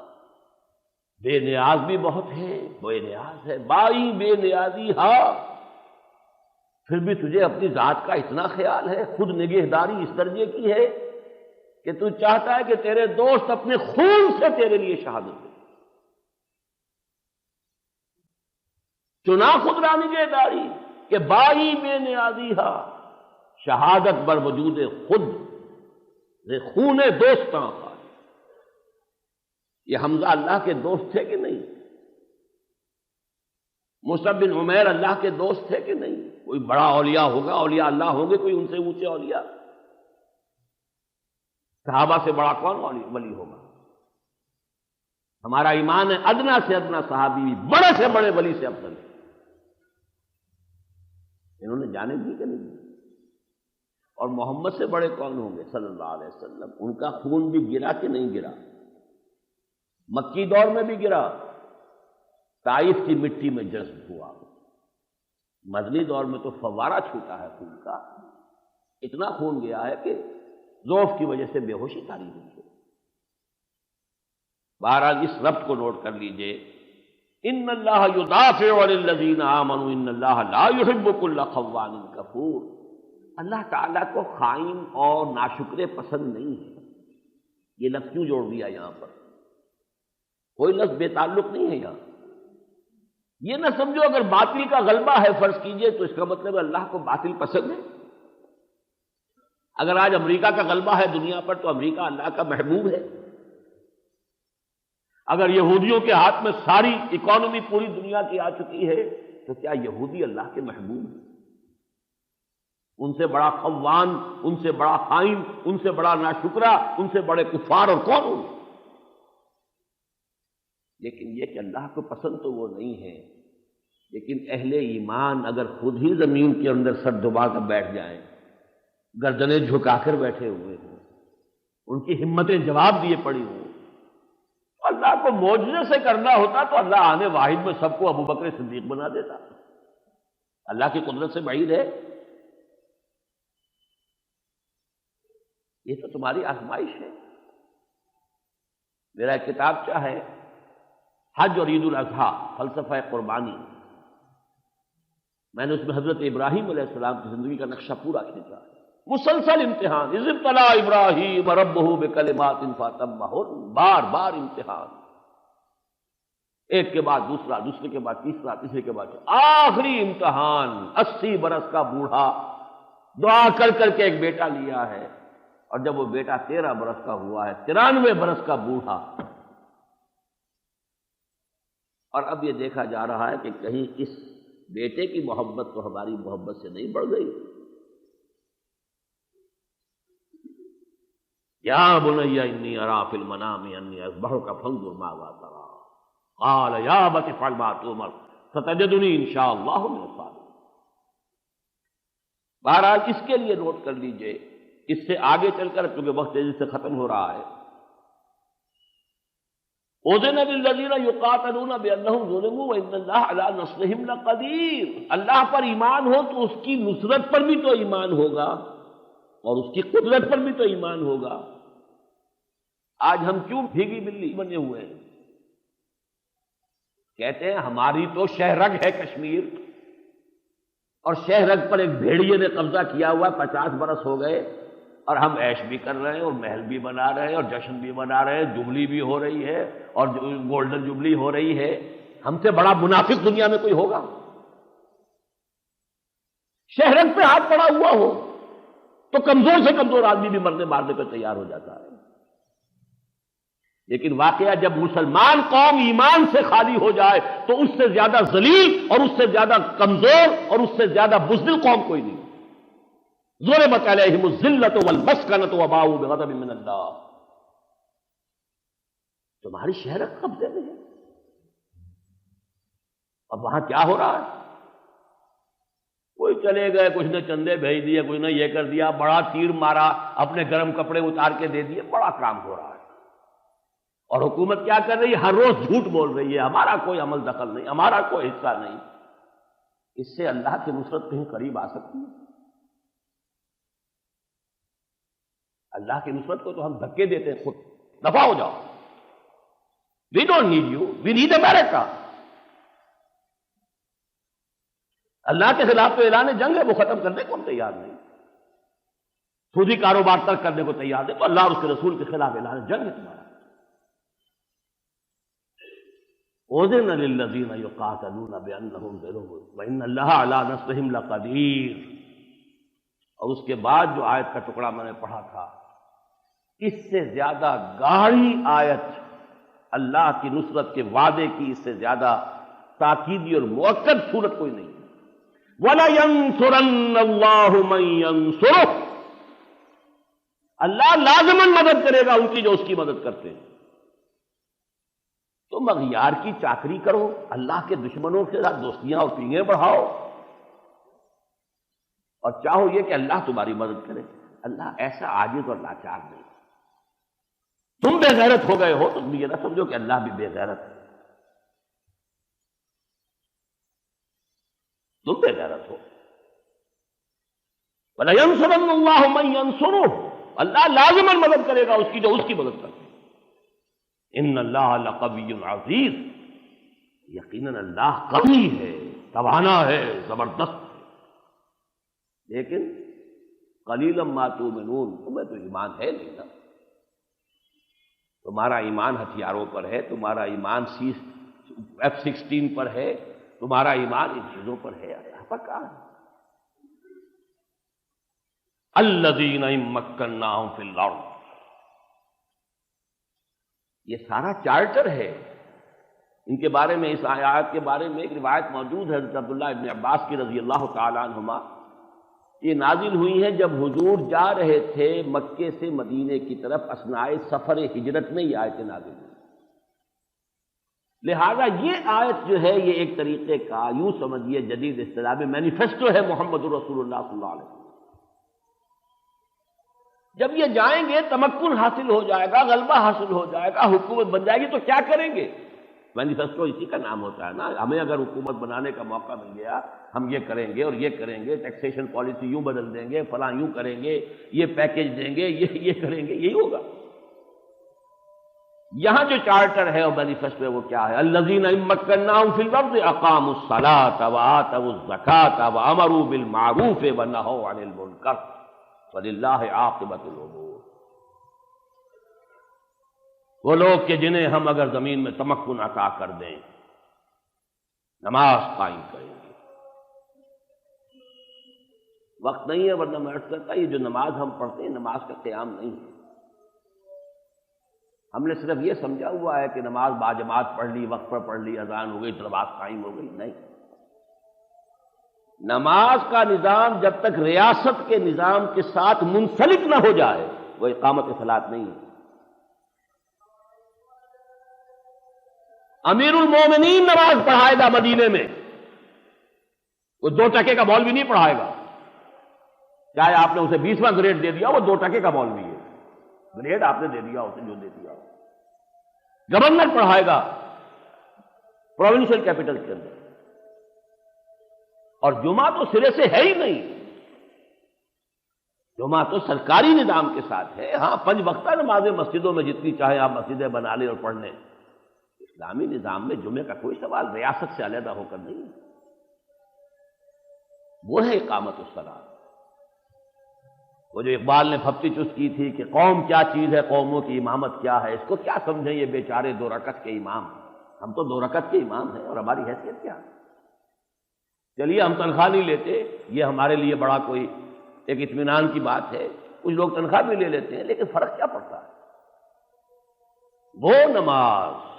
بے نیاز بھی بہت ہے، بے نیاز ہے. بائیں بے نیازی ہا، پھر بھی تجھے اپنی ذات کا اتنا خیال ہے. خود نگہداری اس درجے کی ہے کہ تو چاہتا ہے کہ تیرے دوست اپنے خون سے تیرے لیے شہادت دیں. چنا خود را نگہداری کہ بائی بے نیازی ہا، شہادت بر وجود خود خون دوستاں. یہ حمزہ اللہ کے دوست تھے کہ نہیں؟ مصعب بن عمیر اللہ کے دوست تھے کہ نہیں؟ کوئی بڑا اولیاء ہوگا، اولیاء اللہ ہوں گے کوئی ان سے اونچے اولیاء. صحابہ سے بڑا کون ولی ہوگا؟ ہمارا ایمان ہے ادنا سے ادنا صحابی بھی بڑے سے بڑے ولی سے افضل ہے. انہوں نے جانے دی کہ نہیں؟ اور محمد سے بڑے کون ہوں گے صلی اللہ علیہ وسلم؟ ان کا خون بھی گرا کہ نہیں گرا؟ مکی دور میں بھی گرا، طائف کی مٹی میں جذب ہوا. مدنی دور میں تو فوارہ چھوٹا ہے خون کا. اتنا خون گیا ہے کہ ذوف کی وجہ سے بے ہوشی تاری ہوئی ہے. بہرحال اس ربط کو نوٹ کر لیجئے. ان اللہ یدافع عن الذین آمنوا ان اللہ لا یحب کل خوان کفور. اللہ تعالیٰ کو خائن اور ناشکرے پسند نہیں ہے. یہ لفظ کیوں جوڑ دیا یہاں پر؟ کوئی لفظ بے تعلق نہیں ہے یہاں. یہ نہ سمجھو اگر باطل کا غلبہ ہے فرض کیجئے تو اس کا مطلب اللہ کو باطل پسند ہے۔ اگر آج امریکہ کا غلبہ ہے دنیا پر تو امریکہ اللہ کا محبوب ہے۔ اگر یہودیوں کے ہاتھ میں ساری اکانومی پوری دنیا کی آ چکی ہے تو کیا یہودی اللہ کے محبوب ہیں؟ ان سے بڑا خوان، ان سے بڑا خائن، ان سے بڑا ناشکرا، ان سے بڑے کفار اور کون ہوں؟ لیکن یہ کہ اللہ کو پسند تو وہ نہیں ہے، لیکن اہل ایمان اگر خود ہی زمین کے اندر سر دبا کر بیٹھ جائیں، گردنیں جھکا کر بیٹھے ہوئے ہوں، ان کی ہمتیں جواب دیے پڑی ہوں، اللہ کو معجزے سے کرنا ہوتا تو اللہ آنے واحد میں سب کو ابو بکر صدیق بنا دیتا۔ اللہ کی قدرت سے بعید ہے؟ یہ تو تمہاری آزمائش ہے۔ میرا ایک کتابچہ ہے حج اور عید الاضحیٰ فلسفہ قربانی، میں نے اس میں حضرت ابراہیم علیہ السلام کی زندگی کا نقشہ پورا کھینچا ہے۔ مسلسل امتحان، اذ ابتلی ابراہیم ربہ بکلمات فاتمہن، بار بار امتحان، ایک کے بعد دوسرا، دوسرے کے بعد تیسرا، تیسرے کے بعد آخری امتحان 80 برس کا بوڑھا دعا کر کر کے ایک بیٹا لیا ہے، اور جب وہ بیٹا 13 برس کا ہوا ہے، 93 برس کا بوڑھا، اور اب یہ دیکھا جا رہا ہے کہ کہیں اس بیٹے کی محبت تو ہماری محبت سے نہیں بڑھ گئی۔ یا بنی انی ارا فی المنام انی اذبحک فانظر ماذا تری قال یا ابت افعل ما تؤمر ستجدنی انشاءاللہ من الصابرین۔ بہرحال اس کے لیے نوٹ کر لیجئے، اس سے آگے چل کر کیونکہ وقت تیزی سے ختم ہو رہا ہے، اذن للذین یقاتلون بانہم ظلموا وان اللہ علی نصرہم لقدیر۔ اللہ پر ایمان ہو تو اس کی نصرت پر بھی تو ایمان ہوگا اور اس کی قدرت پر بھی تو ایمان ہوگا۔ آج ہم کیوں بھیگی بلی بنے ہوئے ہیں؟ کہتے ہیں ہماری تو شہرگ ہے کشمیر، اور شہرگ پر ایک بھیڑیے نے قبضہ کیا ہوا، 50 برس ہو گئے، اور ہم عیش بھی کر رہے ہیں اور محل بھی بنا رہے ہیں اور جشن بھی منا رہے ہیں، جبلی بھی ہو رہی ہے اور گولڈن جبلی ہو رہی ہے۔ ہم سے بڑا منافق دنیا میں کوئی ہوگا؟ شہرگ پہ ہاتھ پڑا ہوا ہو تو کمزور سے کمزور آدمی بھی مرنے مارنے پہ تیار ہو جاتا ہے، لیکن واقعہ جب مسلمان قوم ایمان سے خالی ہو جائے تو اس سے زیادہ ذلیل اور اس سے زیادہ کمزور اور اس سے زیادہ بزدل قوم کوئی نہیں۔ ضربت علیہم الذلۃ والمسکنۃ وباؤوا بغضب من اللہ۔ تمہاری شہرت قبضے میں ہے، اب وہاں کیا ہو رہا ہے؟ کوئی چلے گئے، کچھ نے چندے بھیج دیے، کچھ نے یہ کر دیا، بڑا تیر مارا، اپنے گرم کپڑے اتار کے دے دیے، بڑا کام ہو رہا ہے۔ اور حکومت کیا کر رہی ہے؟ ہر روز جھوٹ بول رہی ہے، ہمارا کوئی عمل دخل نہیں، ہمارا کوئی حصہ نہیں۔ اس سے اللہ کی نصرت کہیں قریب آ سکتی ہے؟ اللہ کی نصرت کو تو ہم دھکے دیتے ہیں، خود دفع ہو جاؤ، we don't need you, we need America. اللہ کے خلاف تو اعلان جنگ ہے، وہ ختم کرنے کو ہم تیار نہیں، سودی کاروبار ترک کرنے کو تیار نہیں، تو اللہ اور اس کے رسول کے خلاف اعلان جنگ ہے تمہارا۔ اذن للذین یقاتلون بانہم ظلموا وان اللہ علی نصرہم لقدیر۔ اور اس کے بعد جو آیت کا ٹکڑا میں نے پڑھا تھا، اس سے زیادہ گاڑی آیت اللہ کی نصرت کے وعدے کی، اس سے زیادہ تاکیدی اور مؤکد صورت کوئی نہیں۔ وَلَيَنصُرَنَّ اللَّهُ مَن يَنصُرُهُ، اللہ لازماً مدد کرے گا ان کی جو اس کی مدد کرتے ہیں۔ تم اغیار کی چاکری کرو، اللہ کے دشمنوں کے ساتھ دوستیاں اور پینگیں بڑھاؤ، اور چاہو یہ کہ اللہ تمہاری مدد کرے۔ اللہ ایسا عاجز اور لاچار نہیں۔ تم بے غیرت ہو گئے ہو، تم یہ نہ سمجھو کہ اللہ بھی بے غیرت ہے، تم بے غیرت ہو۔ وَلَيَنصُرَنَّ اللَّهُ مَن يَنصُرُهُ، اللہ لازماً مدد کرے گا اس کی جو اس کی مدد کرتے ہیں۔ ان اللہ لقوی عزیز، یقیناً اللہ قوی ہے، توانا ہے، زبردست ہے، لیکن قلیلا ما تؤمنون، تمہیں تو ایمان ہے نہیں نا۔ تمہارا ایمان ہتھیاروں پر ہے، تمہارا ایمان F-16 پر ہے، تمہارا ایمان ان چیزوں پر ہے؟ یہاں پر کہاں ہے؟ الذین مکناہم فی الارض، یہ سارا چارٹر ہے ان کے بارے میں۔ اس آیات کے بارے میں ایک روایت موجود ہے حضرت عبداللہ ابن عباس کی رضی اللہ تعالی عنہما، یہ نازل ہوئی ہے جب حضور جا رہے تھے مکے سے مدینے کی طرف اثناء سفر ہجرت میں یہ آیتیں نازل ہوئی۔ لہذا یہ آیت جو ہے یہ ایک طریقے کا یوں سمجھیے جدید اصطلاح میں مینیفیسٹو ہے محمد رسول اللہ صلی اللہ علیہ وسلم۔ جب یہ جائیں گے تمکن حاصل ہو جائے گا، غلبہ حاصل ہو جائے گا، حکومت بن جائے گی تو کیا کریں گے؟ مینیفیسٹو اسی کا نام ہوتا ہے نا۔ ہمیں اگر حکومت بنانے کا موقع مل گیا ہم یہ کریں گے اور یہ کریں گے، ٹیکسیشن پالیسی یوں بدل دیں گے، فلاں یوں کریں گے، یہ پیکیج دیں گے، یہ کریں گے، یہی ہوگا۔ یہاں جو چارٹر ہے اور مینیفیسٹو ہے وہ کیا ہے؟ الذین مکناہم فی الارض اقاموا الصلاۃ وآتوا الزکاۃ وامروا بالمعروف ونہوا عن المنکر وللہ عاقبۃ الامور۔ وہ لوگ کہ جنہیں ہم اگر زمین میں تمکن عطا کر دیں نماز قائم کریں گے۔ وقت نہیں ہے ورنہ میں عرض کرتا یہ جو نماز ہم پڑھتے ہیں نماز کا قیام نہیں ہے۔ ہم نے صرف یہ سمجھا ہوا ہے کہ نماز باجماعت پڑھ لی، وقت پر پڑھ لی، اذان ہو گئی تو نماز قائم ہو گئی، نہیں۔ نماز کا نظام جب تک ریاست کے نظام کے ساتھ منسلک نہ ہو جائے وہ اقامت صلاۃ نہیں ہے۔ امیر المومنین نماز پڑھائے گا مدینے میں، وہ 2 ٹکے کا مولوی نہیں پڑھائے گا، چاہے آپ نے اسے 20واں گریڈ دے دیا وہ 2 ٹکے کا مولوی ہے، گریڈ آپ نے دے دیا اسے جو دے دیا۔ گورنر پڑھائے گا پروونشل کیپٹل کے اندر، اور جمعہ تو سرے سے ہے ہی نہیں، جمعہ تو سرکاری نظام کے ساتھ ہے۔ ہاں 5 وقتہ نمازیں مسجدوں میں جتنی چاہے آپ مسجدیں بنا لیں اور پڑھ لیں، اسلامی نظام میں جمعے کا کوئی سوال ریاست سے علیحدہ ہو کر نہیں ہے۔ وہ ہے اقامت الصلاۃ۔ وہ جو اقبال نے پھپتی چست کی تھی کہ قوم کیا چیز ہے، قوموں کی امامت کیا ہے، اس کو کیا سمجھیں یہ بیچارے 2 رکعت کے امام، ہم تو 2 رکعت کے امام ہیں اور ہماری حیثیت کیا ہے؟ چلیے ہم تنخواہ نہیں لیتے، یہ ہمارے لیے بڑا کوئی ایک اطمینان کی بات ہے، کچھ لوگ تنخواہ بھی لے لیتے ہیں، لیکن فرق کیا پڑتا ہے؟ وہ نماز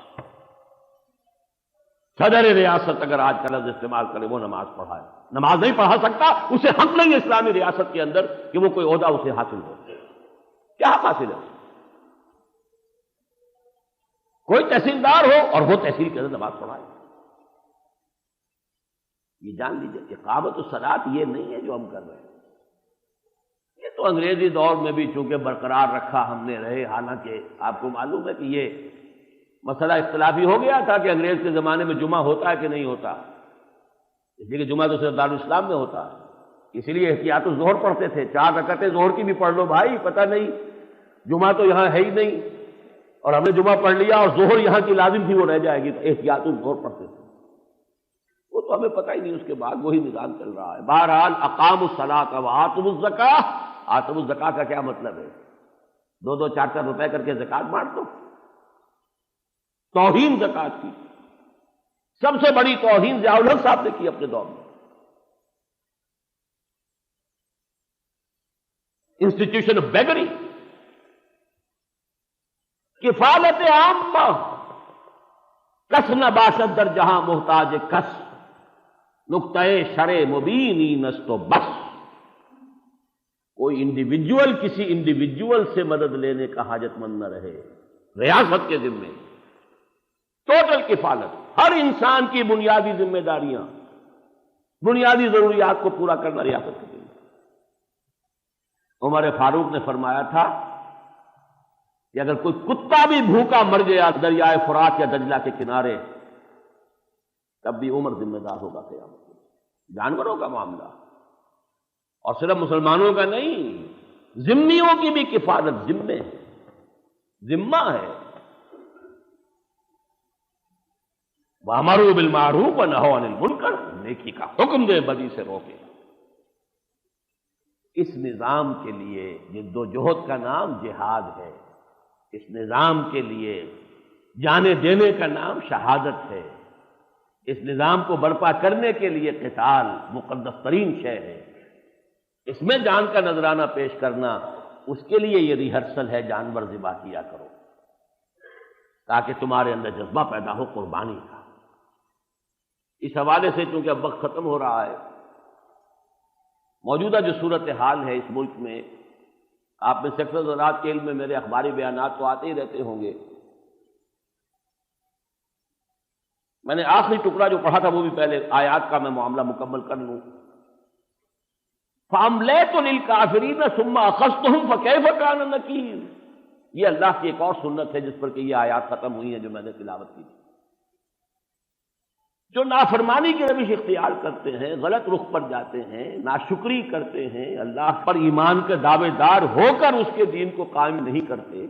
صدر ریاست اگر آج کا لفظ استعمال کرے وہ نماز پڑھائے، نماز نہیں پڑھا سکتا، اسے حق نہیں ہے اسلامی ریاست کے اندر کہ وہ کوئی عہدہ اسے حاصل ہو۔ کیا حق حاصل ہے؟ کوئی تحصیلدار ہو اور وہ تحصیل کے اندر نماز پڑھائے۔ یہ جان لیجیے کہ اقامت الصلاۃ یہ نہیں ہے جو ہم کر رہے ہیں، یہ تو انگریزی دور میں بھی چونکہ برقرار رکھا ہم نے رہے، حالانکہ آپ کو معلوم ہے کہ یہ مسئلہ اختلافی ہو گیا تھا کہ انگریز کے زمانے میں جمعہ ہوتا ہے کہ نہیں ہوتا، اس لیے کہ جمعہ تو صرف دارالاسلام میں ہوتا ہے، اس لیے احتیاط الظہر پڑھتے تھے، 4 رکعتیں ظہر کی بھی پڑھ لو بھائی، پتہ نہیں جمعہ تو یہاں ہے ہی نہیں اور ہم نے جمعہ پڑھ لیا اور ظہر یہاں کی لازم تھی وہ رہ جائے گی، تو احتیاط الظہر پڑھتے تھے، وہ تو ہمیں پتہ ہی نہیں، اس کے بعد وہی نظام چل رہا ہے۔ بہرحال اقاموا الصلاۃ وآتوا الزکاۃ، آتوا الزکاۃ کا کیا مطلب ہے؟ 2-2 4-4 روپے کر کے زکات بانٹ دو، توہین زکات کی سب سے بڑی توہین ضیاء الحق صاحب نے کی اپنے دور میں۔ انسٹیٹیوشن آف بیگری، کفالت عامہ، کس نہ باشد در جہاں محتاج کس، نقطۂ شرع مبینی نست و بس۔ کوئی انڈیویجول کسی انڈیویجول سے مدد لینے کا حاجت مند نہ رہے، ریاست کے ذمے ٹوٹل کفالت، ہر انسان کی بنیادی ذمہ داریاں، بنیادی ضروریات کو پورا کرنا ریاست کے ذمے۔ عمر فاروق نے فرمایا تھا کہ اگر کوئی کتا بھی بھوکا مر گیا دریائے فرات یا دجلہ کے کنارے تب بھی عمر ذمہ دار ہوگا قیامت میں، جانوروں کا معاملہ، اور صرف مسلمانوں کا نہیں، ذمیوں کی بھی کفالت ذمہ ہے، ذمہ ہے۔ وَأَمَرُوا بِالْمَعْرُوفِ وَنَهَوْا عَنِ الْمُنكَرِ، نیکی کا حکم دے بدی سے روکے۔ اس نظام کے لیے جد و جہد کا نام جہاد ہے، اس نظام کے لیے جانے دینے کا نام شہادت ہے، اس نظام کو برپا کرنے کے لیے قتال مقدس ترین شے ہے، اس میں جان کا نذرانہ پیش کرنا، اس کے لیے یہ ریہرسل ہے، جانور ذبح کیا کرو تاکہ تمہارے اندر جذبہ پیدا ہو قربانی کا۔ اس حوالے سے چونکہ اب وقت ختم ہو رہا ہے، موجودہ جو صورتحال ہے اس ملک میں، آپ میں سیکٹر زراعت کے علم میں میرے اخباری بیانات تو آتے ہی رہتے ہوں گے، میں نے آخری ٹکڑا جو پڑھا تھا وہ بھی پہلے آیات کا میں معاملہ مکمل کر لوں۔ فَأَمْلَيْتُ لِلْكَافِرِينَ ثُمَّ أَخَذْتُهُمْ فَكَيْفَ كَانَ نَكِيرِ، یہ اللہ کی ایک اور سنت ہے جس پر کہ یہ آیات ختم ہوئی ہیں جو میں نے تلاوت کی تھی۔ جو نافرمانی کی روش اختیار کرتے ہیں، غلط رخ پر جاتے ہیں، ناشکری کرتے ہیں، اللہ پر ایمان کے دعوے دار ہو کر اس کے دین کو قائم نہیں کرتے،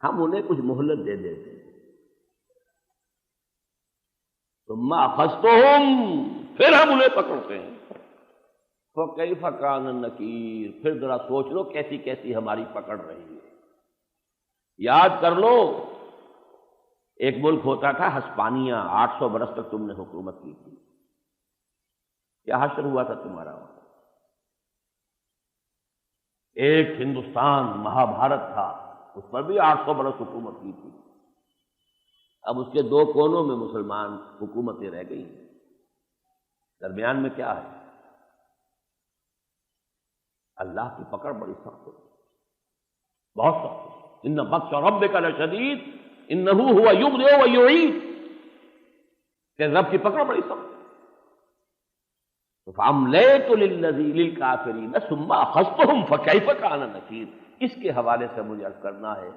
ہم انہیں کچھ مہلت دے دیتے ہیں۔ ثم اخذتهم، پھر ہم انہیں پکڑتے ہیں۔ فکیف کان نکیر، پھر ذرا سوچ لو کیسی کیسی ہماری پکڑ رہی ہے۔ یاد کر لو، ایک ملک ہوتا تھا ہسپانیہ، 800 برس تک تم نے حکومت کی تھی، کیا حشر ہوا تھا تمہارا وہاں؟ ایک ہندوستان مہابھارت تھا، اس پر بھی 800 برس حکومت کی تھی، اب اس کے دو کونوں میں مسلمان حکومتیں رہ گئی ہیں، درمیان میں کیا ہے؟ اللہ کی پکڑ بڑی سخت ہے، بہت سخت ہے۔ ان بطش ربک لشدید انہ هو یبدئ ویعید، کہ رب کی پکڑ بڑی سخت ہے۔ فَأَمْلَيْتُ لِلْكَافِرِينَ ثُمَّ أَخَذْتُهُمْ فَكَيْفَ كَانَ نَكِيرِ، اس کے حوالے سے مجھے عرض کرنا ہے،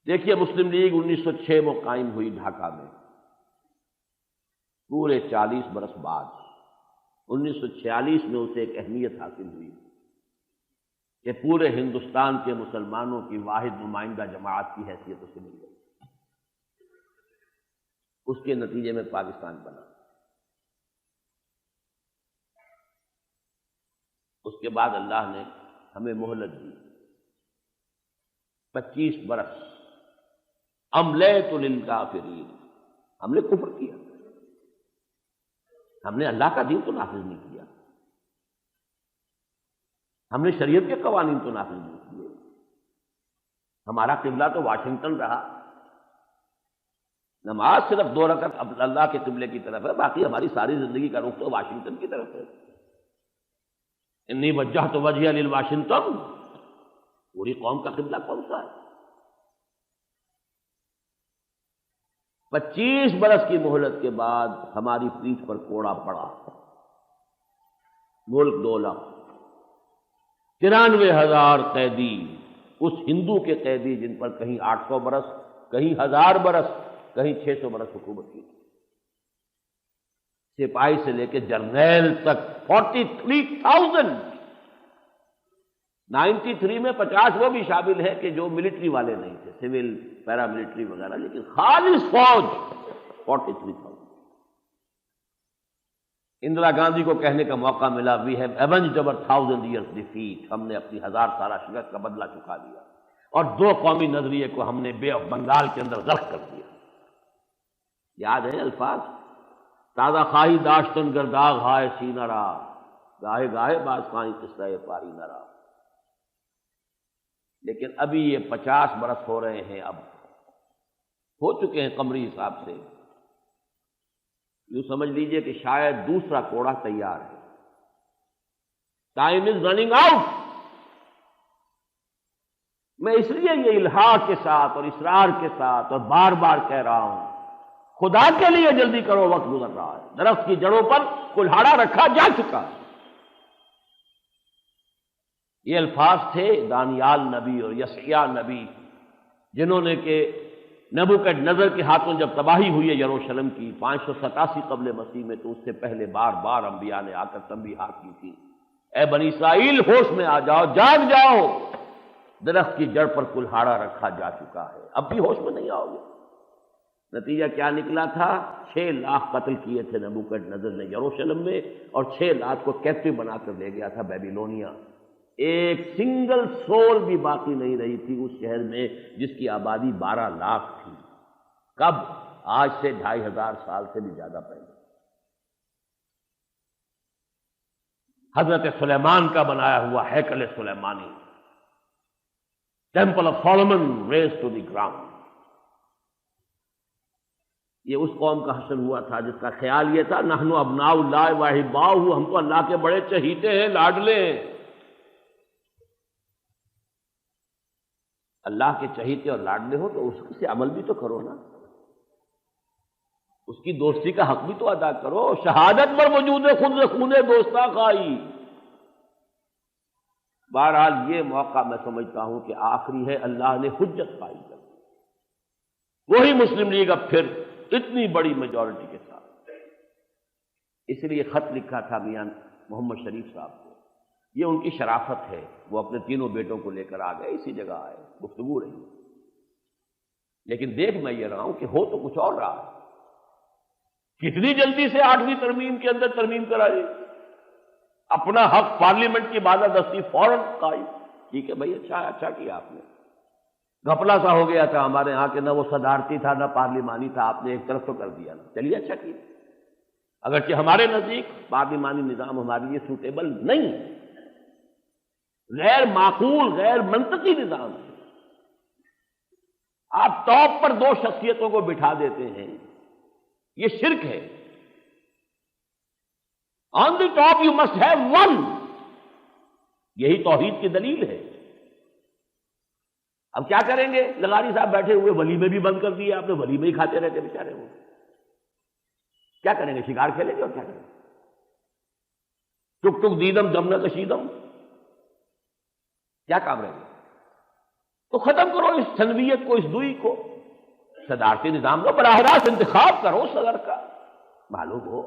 دیکھیے مسلم لیگ 1906 میں قائم ہوئی ڈھاکہ میں، پورے 40 برس بعد 1946 میں اسے ایک اہمیت حاصل ہوئی کہ پورے ہندوستان کے مسلمانوں کی واحد نمائندہ جماعت کی حیثیت اسے مل گئی، اس کے نتیجے میں پاکستان بنا۔ اس کے بعد اللہ نے ہمیں مہلت دی 25 برس، املیت للکافرین، ہم نے کفر کیا، ہم نے اللہ کا دین تو نافذ نہیں کیا، ہم نے شریعت کے قوانین تو نافذ نہیں کیے، ہمارا قبلہ تو واشنگٹن رہا، نماز صرف 2 رکعت اللہ کے قبلے کی طرف ہے، باقی ہماری ساری زندگی کا رخ تو واشنگٹن کی طرف ہے۔ انی وجہت وجہی للواشنگٹن، پوری قوم کا قبلہ کون سا ہے؟ 25 برس کی مہلت کے بعد ہماری پیٹھ پر کوڑا پڑا، ملک 2 لاکھ، 93,000 قیدی، اس ہندو کے قیدی جن پر کہیں 800 برس، کہیں 1000 برس، کہیں 600 برس حکومت کی، سپاہی سے لے کے جرنیل تک 43,000۔ 93 میں 50 وہ بھی شامل ہے کہ جو ملٹری والے نہیں تھے، سول پیرا ملٹری وغیرہ، لیکن خالص فوج 43,000۔ اندرا گاندھی کو کہنے کا موقع ملا، we have avenged over 1000 years defeat، ہم نے اپنی 1000 سالہ شکست کا بدلہ چکا لیا، اور 2 قومی نظریے کو ہم نے بے آف بنگال کے اندر غرق کر دیا۔ یاد ہے الفاظ؟ تازہ خواہی داشتن گرداغ ہائے سینہ را، گاہے گاہے باز خواہی قصہ پاری نہ را۔ لیکن ابھی یہ 50 برس ہو رہے ہیں، اب ہو چکے ہیں قمری حساب سے، یوں سمجھ لیجئے کہ شاید دوسرا کوڑا تیار ہے۔ Time is running out. میں اس لیے یہ الحاح کے ساتھ اور اصرار کے ساتھ اور بار بار کہہ رہا ہوں، خدا کے لیے جلدی کرو، وقت گزر رہا ہے، درخت کی جڑوں پر کلہاڑا رکھا جا چکا ہے۔ یہ الفاظ تھے دانیال نبی اور یسعیاہ نبی، جنہوں نے کہ نبوکدنضر کے ہاتھوں جب تباہی ہوئی ہے یروشلم کی 587 قبل مسیح میں، تو اس سے پہلے بار بار انبیاء نے آ کر تنبیہات کی تھی، اے بنی اسرائیل ہوش میں آ جاؤ، جاگ جاؤ، درخت کی جڑ پر کلہاڑا رکھا جا چکا ہے، اب بھی ہوش میں نہیں آؤ گے۔ نتیجہ کیا نکلا تھا؟ 6 لاکھ قتل کیے تھے نبوکدنضر نے یروشلم میں، اور 6 لاکھ کو کیپٹو بنا کر لے گیا تھا بیبیلونیا۔ ایک سنگل سول بھی باقی نہیں رہی تھی اس شہر میں جس کی آبادی 12 لاکھ تھی۔ کب؟ آج سے 2500 سال سے بھی زیادہ پہلے۔ حضرت سلیمان کا بنایا ہوا ہیکل سلیمانی، temple of Solomon razed to the ground, یہ اس قوم کا حشر ہوا تھا جس کا خیال یہ تھا نحن ابناء اللہ و احباؤہ، ہم تو اللہ کے بڑے چہیتے ہیں، لاڈلے ہیں۔ اللہ کے چہیتے اور لاڈلے ہو تو اس سے عمل بھی تو کرو نا، اس کی دوستی کا حق بھی تو ادا کرو۔ شہادت پر وجود خود خونے دوستاں خائی۔ بہرحال یہ موقع میں سمجھتا ہوں کہ آخری ہے، اللہ نے حجت قائم کر دی، وہی مسلم لیگ اب پھر اتنی بڑی میجورٹی کے ساتھ۔ اس لیے خط لکھا تھا میاں محمد شریف صاحب کو، یہ ان کی شرافت ہے، وہ اپنے تینوں بیٹوں کو لے کر آ گئے، اسی جگہ آئے، گفتگو رہی۔ لیکن دیکھ میں یہ رہا ہوں کہ ہو تو کچھ اور رہا ہے۔ کتنی جلدی سے 8ویں ترمیم کے اندر ترمیم کرائی، اپنا حق پارلیمنٹ کی بالادستی فوراً قائم۔ ٹھیک ہے بھائی، اچھا کیا آپ نے، گھپلا سا ہو گیا تھا ہمارے ہاں کہ نہ وہ صدارتی تھا نہ پارلیمانی تھا، آپ نے ایک طرف تو کر دیا نا، چلیے اچھا کیا، اگرچہ ہمارے نزدیک پارلیمانی نظام ہمارے لیے سوٹیبل نہیں، غیر معقول غیر منطقی نظام ہے۔ آپ ٹاپ پر 2 شخصیتوں کو بٹھا دیتے ہیں، یہ شرک ہے۔ On the top you must have one, یہی توحید کی دلیل ہے۔ اب کیا کریں گے، لغاری صاحب بیٹھے ہوئے ولیمے بھی بند کر دیے آپ نے، ولیمے ہی کھاتے رہتے بیچارے، وہ کیا کریں گے، شکار کھیلیں گے اور کیا کریں گے، ٹک ٹک دیدم دم نہ کشیدم، کیا کام رہے گا؟ تو ختم کرو اس تنویت کو، اس دوئی کو، صدارتی نظام کو براہ راست انتخاب کرو صدر کا، معلوم ہو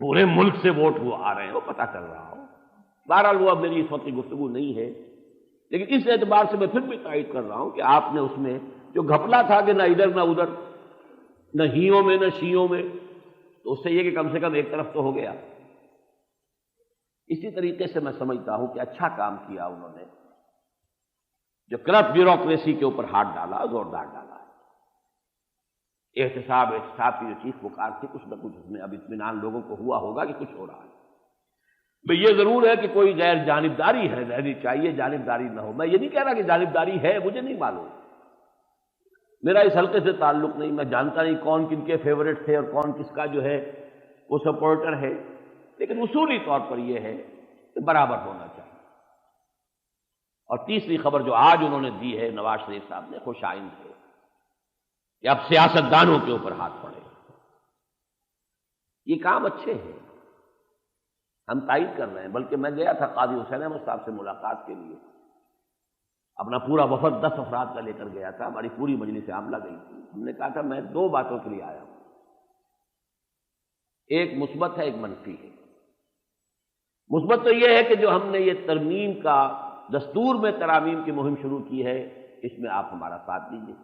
پورے ملک سے ووٹ وہ آ رہے ہو، پتہ چل رہا ہو۔ بہرحال وہ اب میری اس وقت کی گفتگو نہیں ہے، لیکن اس اعتبار سے میں پھر بھی تائید کر رہا ہوں کہ آپ نے اس میں جو گھپلا تھا کہ نہ ادھر نہ ادھر، نہ ہیوں میں نہ شیوں میں، تو اس سے یہ کہ کم سے کم ایک طرف تو ہو گیا۔ اسی طریقے سے میں سمجھتا ہوں کہ اچھا کام کیا انہوں نے، جو کرپٹ بیوروکریسی کے اوپر ہاتھ ڈالا، زوردار ڈالا ہے۔ احتساب کی جو چیخ پکار تھی، کچھ نہ کچھ اس میں اب اطمینان لوگوں کو ہوا ہوگا کہ کچھ ہو رہا ہے۔ بھئی یہ ضرور ہے کہ کوئی غیر جانبداری ہے، رہنی چاہیے، جانبداری نہ ہو۔ میں یہ نہیں کہہ رہا کہ جانبداری ہے، مجھے نہیں معلوم، میرا اس حلقے سے تعلق نہیں، میں جانتا نہیں کون کن کے فیورٹ تھے اور کون کس کا جو ہے وہ سپورٹر ہے، لیکن اصولی طور پر یہ ہے کہ برابر ہونا چاہیے۔ اور تیسری خبر جو آج انہوں نے دی ہے نواز شریف صاحب نے، خوش آئند ہے کہ اب سیاستدانوں کے اوپر ہاتھ پڑے، یہ کام اچھے ہیں، ہم تائید کر رہے ہیں۔ بلکہ میں گیا تھا قاضی حسین احمد صاحب سے ملاقات کے لیے، اپنا پورا وفد 10 افراد کا لے کر گیا تھا، ہماری پوری مجلس عاملہ گئی تھی۔ ہم نے کہا تھا میں 2 باتوں کے لیے آیا ہوں، ایک مثبت ہے ایک منفی ہے۔ مثبت تو یہ ہے کہ جو ہم نے یہ ترمیم کا دستور میں ترامیم کی مہم شروع کی ہے، اس میں آپ ہمارا ساتھ دیجیے۔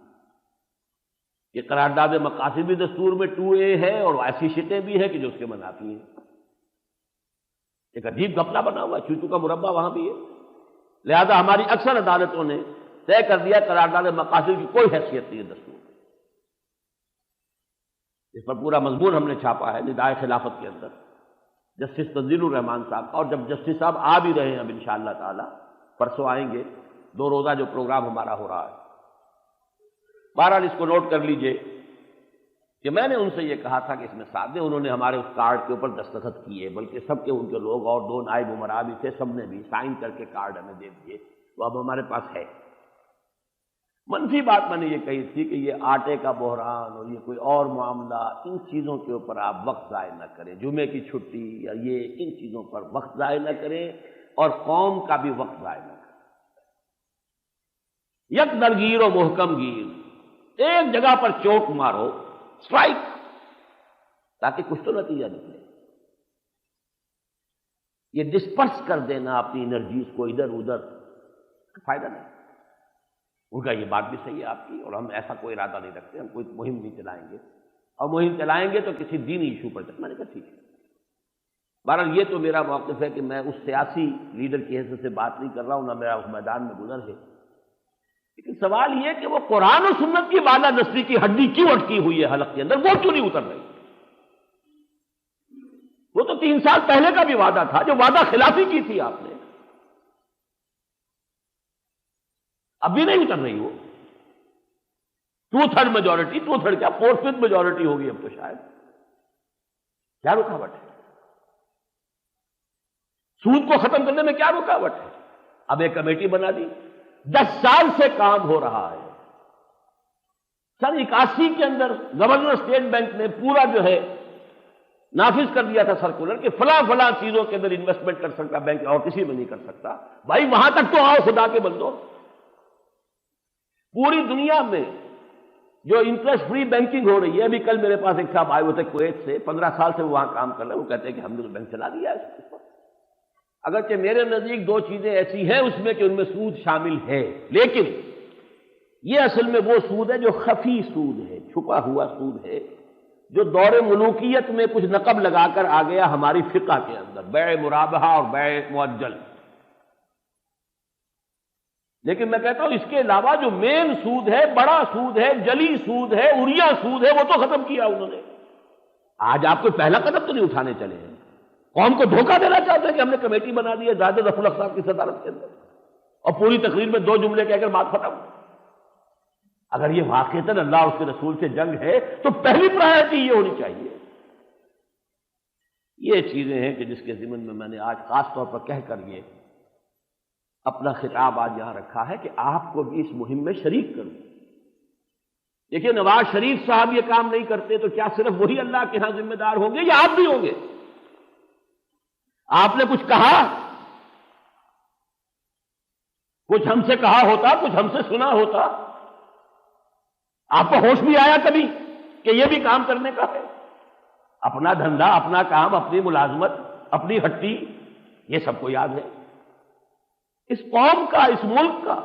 یہ قرارداد مقاصد بھی دستور میں 2A ہے اور ایسی شٹیں بھی ہے کہ جو اس کے منافی ہیں۔ ایک عجیب گھپلہ بنا ہوا ہے، چوچو کا مربع وہاں بھی ہے، لہذا ہماری اکثر عدالتوں نے طے کر دیا قرارداد مقاصد کی کوئی حیثیت نہیں ہے دستور، اس پر پورا مضمون ہم نے چھاپا ہے ندائے خلافت کے اندر جسٹس تنزیل الرحمان صاحب کا، اور جب جسٹس صاحب آ بھی رہے ہیں اب انشاءاللہ تعالی، پرسوں آئیں گے، 2 روزہ جو پروگرام ہمارا ہو رہا ہے، بہرحال اس کو نوٹ کر لیجئے کہ میں نے ان سے یہ کہا تھا کہ اس میں ساتھ دیں، انہوں نے ہمارے اس کارڈ کے اوپر دستخط کیے، بلکہ سب کے ان کے لوگ اور 2 نائب امراء بھی تھے، سب نے بھی سائن کر کے کارڈ ہمیں دے دیے، وہ اب ہمارے پاس ہے۔ منفی بات میں نے یہ کہی تھی کہ یہ آٹے کا بحران اور یہ کوئی اور معاملہ، ان چیزوں کے اوپر آپ وقت ضائع نہ کریں، جمعے کی چھٹی یا یہ ان چیزوں پر وقت ضائع نہ کریں، اور قوم کا بھی وقت ضائع نہ کریں۔ یک درگیر و محکم گیر، ایک جگہ پر چوٹ مارو، اسٹرائک، تاکہ کچھ تو نتیجہ نکلے۔ یہ ڈسپرس کر دینا اپنی انرجیز کو ادھر ادھر، فائدہ نہیں۔ ان کا یہ بات بھی صحیح ہے آپ کی، اور ہم ایسا کوئی ارادہ نہیں رکھتے، ہم کوئی مہم نہیں چلائیں گے، اور مہم چلائیں گے تو کسی دینی ایشو پر میں نے کہا ٹھیک ہے۔ بہرحال یہ تو میرا موقف ہے کہ میں اس سیاسی لیڈر کی حیثیت سے بات نہیں کر رہا ہوں، نہ میرا اس میدان میں گزر ہے، لیکن سوال یہ کہ وہ قرآن و سنت کی بالا نسلی کی ہڈی کیوں اٹکی ہوئی ہے حلق کے اندر، وہ کیوں نہیں اتر رہی؟ وہ تو 3 سال پہلے کا بھی وعدہ تھا، جو وعدہ خلافی کی تھی آپ نے، اب بھی نہیں اتر رہی وہ۔ 2/3 میجورٹی، 2/3 کیا 4/5 میجورٹی ہوگی اب تو شاید، کیا رکاوٹ ہے؟ سود کو ختم کرنے میں کیا رکاوٹ ہے؟ اب ایک کمیٹی بنا دی، 10 سال سے کام ہو رہا ہے۔ سن 81 کے اندر گورنر اسٹیٹ بینک نے پورا جو ہے نافذ کر دیا تھا سرکولر کہ فلاں فلاں چیزوں کے اندر انویسٹمنٹ کر سکتا بینک، اور کسی میں نہیں کر سکتا۔ بھائی وہاں تک تو آؤ خدا کے بندو۔ پوری دنیا میں جو انٹرسٹ فری بینکنگ ہو رہی ہے، ابھی کل میرے پاس ایک صاحب آئے ہوئے تھے کویت سے، 15 سال سے وہ وہاں کام کر رہے ہیں، وہ کہتے ہیں کہ ہم نے تو بینک چلا دیا ہے اس پر۔ اگرچہ میرے نزدیک 2 چیزیں ایسی ہیں اس میں کہ ان میں سود شامل ہے، لیکن یہ اصل میں وہ سود ہے جو خفی سود ہے، چھپا ہوا سود ہے، جو دور ملوکیت میں کچھ نقب لگا کر آ گیا ہماری فقہ کے اندر، بیع مرابحہ اور بیع مؤجل۔ لیکن میں کہتا ہوں اس کے علاوہ جو مین سود ہے، بڑا سود ہے، جلی سود ہے، اڑیا سود ہے، وہ تو ختم کیا انہوں نے۔ آج آپ کو پہلا قدم تو نہیں اٹھانے چلے ہیں، قوم کو دھوکہ دینا چاہتے ہیں کہ ہم نے کمیٹی بنا دی ہے زاہد ظفر الحق صاحب کی صدارت کے اندر، اور پوری تقریر میں 2 جملے کہہ کر بات ختم۔ اگر یہ واقعتاً اللہ اور اس کے رسول سے جنگ ہے تو پہلی پرائرٹی یہ ہونی چاہیے۔ یہ چیزیں ہیں کہ جس کے ضمن میں نے آج خاص طور پر کہہ کر یہ اپنا خطاب آج یہاں رکھا ہے کہ آپ کو بھی اس مہم میں شریک کروں۔ دیکھیے نواز شریف صاحب یہ کام نہیں کرتے تو کیا صرف وہی اللہ کے ہاں ذمہ دار ہوں گے یا آپ بھی ہوں گے؟ آپ نے کچھ کہا، کچھ ہم سے کہا ہوتا، کچھ ہم سے سنا ہوتا، آپ کو ہوش بھی آیا کبھی کہ یہ بھی کام کرنے کا ہے؟ اپنا دھندا، اپنا کام، اپنی ملازمت، اپنی ہٹی، یہ سب کو یاد ہے۔ اس قوم کا، اس ملک کا،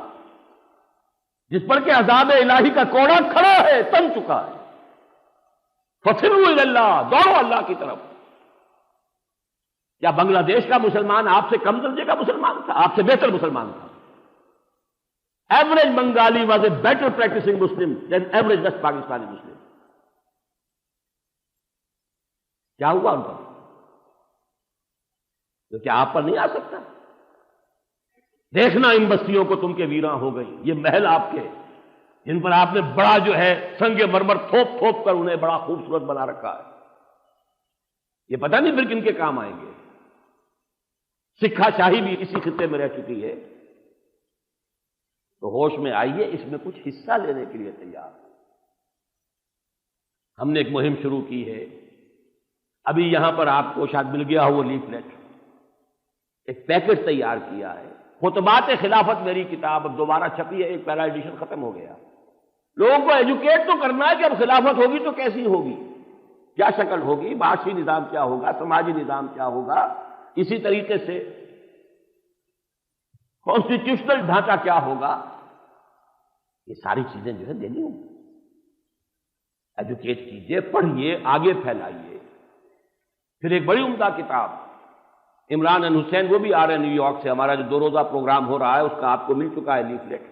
جس پر کہ عذاب الہی کا کوڑا کھڑا ہے، تن چکا ہے، فَفِرُّوا إِلَى اللَّهِ، دوڑو اللہ کی طرف۔ کیا بنگلہ دیش کا مسلمان آپ سے کم درجے کا مسلمان تھا؟ آپ سے بہتر مسلمان تھا۔ Average Bengali was a better practising Muslim than average west Pakistani Muslim. کیا ہوا ان پر؟ تو کیا آپ پر نہیں آ سکتا؟ دیکھنا ان بستیوں کو تم کے ویراں ہو گئی، یہ محل آپ کے جن پر آپ نے بڑا جو ہے سنگ مرمر تھوپ تھوپ کر انہیں بڑا خوبصورت بنا رکھا ہے، یہ پتہ نہیں پھر کن کے کام آئیں گے۔ سکھا شاہی بھی اسی خطے میں رہ چکی ہے، تو ہوش میں آئیے، اس میں کچھ حصہ لینے کے لیے تیار۔ ہم نے ایک مہم شروع کی ہے، ابھی یہاں پر آپ کو شاید مل گیا ہو وہ لیفلیٹ، ایک پیکٹ تیار کیا ہے، خطبات خلافت میری کتاب اب دوبارہ چھپی ہے، ایک پہلا ایڈیشن ختم ہو گیا۔ لوگوں کو ایجوکیٹ تو کرنا ہے کہ اب خلافت ہوگی تو کیسی ہوگی، کیا شکل ہوگی، معاشی نظام کیا ہوگا، سماجی نظام کیا ہوگا، اسی طریقے سے کانسٹیٹیوشنل ڈھانچہ کیا ہوگا، یہ ساری چیزیں جو ہے دینی ہوں۔ ایجوکیٹ کیجئے، پڑھیے، آگے پھیلائیے۔ پھر ایک بڑی عمدہ کتاب عمران این حسین، وہ بھی آ رہے ہیں نیو یارک سے، ہمارا جو 2 روزہ پروگرام ہو رہا ہے اس کا آپ کو مل چکا ہے لیفلیٹ۔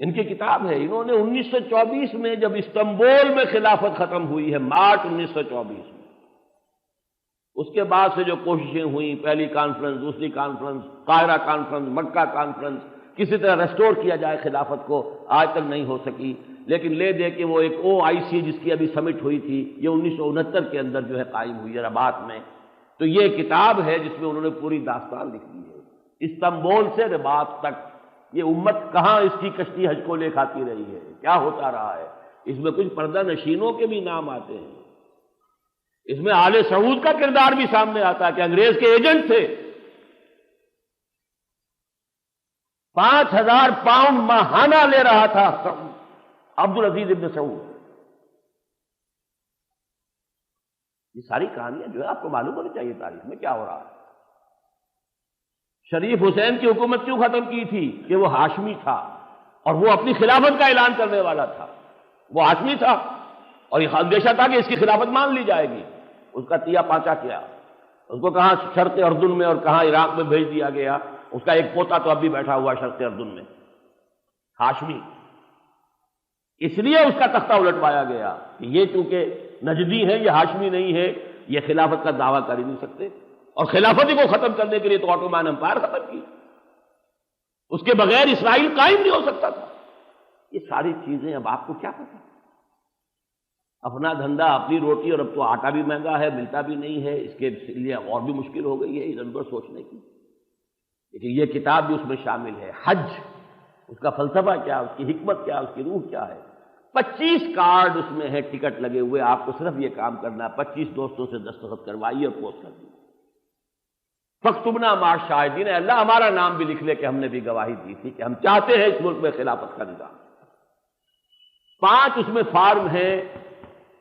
ان کی کتاب ہے، انہوں نے 1924 میں جب استنبول میں خلافت ختم ہوئی ہے، مارچ 1924 میں، اس کے بعد سے جو کوششیں ہوئیں، پہلی کانفرنس، دوسری کانفرنس، قاہرہ کانفرنس، مکہ کانفرنس، کسی طرح ریسٹور کیا جائے خلافت کو، آج تک نہیں ہو سکی۔ لیکن لے دے کہ وہ ایک OIC جس کی ابھی سمٹ ہوئی تھی، یہ 1969 کے اندر جو ہے قائم ہوئی ہے رباط میں، تو یہ کتاب ہے جس میں انہوں نے پوری داستان لکھ دی ہے، استنبول سے رباط تک یہ امت کہاں اس کی کشتی حج کو لے کھاتی رہی ہے، کیا ہوتا رہا ہے۔ اس میں کچھ پردہ نشینوں کے بھی نام آتے ہیں، اس میں آل سعود کا کردار بھی سامنے آتا ہے کہ انگریز کے ایجنٹ تھے، 5000 پاؤنڈ ماہانہ لے رہا تھا عبدالعزیز ابن سعود۔ یہ ساری کہانیاں جو ہے آپ کو معلوم ہونی چاہیے تاریخ میں کیا ہو رہا ہے۔ شریف حسین کی حکومت کیوں ختم کی تھی؟ کہ وہ ہاشمی تھا اور وہ اپنی خلافت کا اعلان کرنے والا تھا، وہ ہاشمی تھا اور یہ اندیشہ تھا کہ اس کی خلافت مان لی جائے گی۔ اس کا تیا پانچا کیا، اس کو کہاں شرق اردن میں اور کہاں عراق میں بھیج دیا گیا۔ اس کا ایک پوتا تو اب بھی بیٹھا ہوا شرق اردن میں، ہاشمی، اس لیے اس کا تختہ الٹوایا گیا کہ یہ چونکہ نجدی ہیں، یہ ہاشمی نہیں ہے، یہ خلافت کا دعویٰ کر ہی نہیں سکتے، اور خلافت کو ختم کرنے کے لیے تو آٹومان امپائر ختم کی، اس کے بغیر اسرائیل قائم نہیں ہو سکتا تھا۔ یہ ساری چیزیں اب آپ کو کیا پتا، اپنا دھندا اپنی روٹی، اور اب تو آٹا بھی مہنگا ہے، ملتا بھی نہیں ہے، اس کے لیے اور بھی مشکل ہو گئی ہے ادھر ادھر سوچنے کی۔ لیکن یہ کتاب بھی اس میں شامل ہے، حج، اس کا فلسفہ کیا، اس کی حکمت کیا، اس کی روح کیا ہے۔ 25 کارڈ اس میں ہے، ٹکٹ لگے ہوئے، آپ کو صرف یہ کام کرنا ہے، 25 دوستوں سے دستخط کروائیے اور پوسٹ کر دیجیے۔ فاکتبنا مع الشاہدین، اللہ ہمارا نام بھی لکھ لے کہ ہم نے بھی گواہی دی تھی کہ ہم چاہتے ہیں اس ملک میں خلافت کا نظام۔ 5 اس میں فارم ہیں،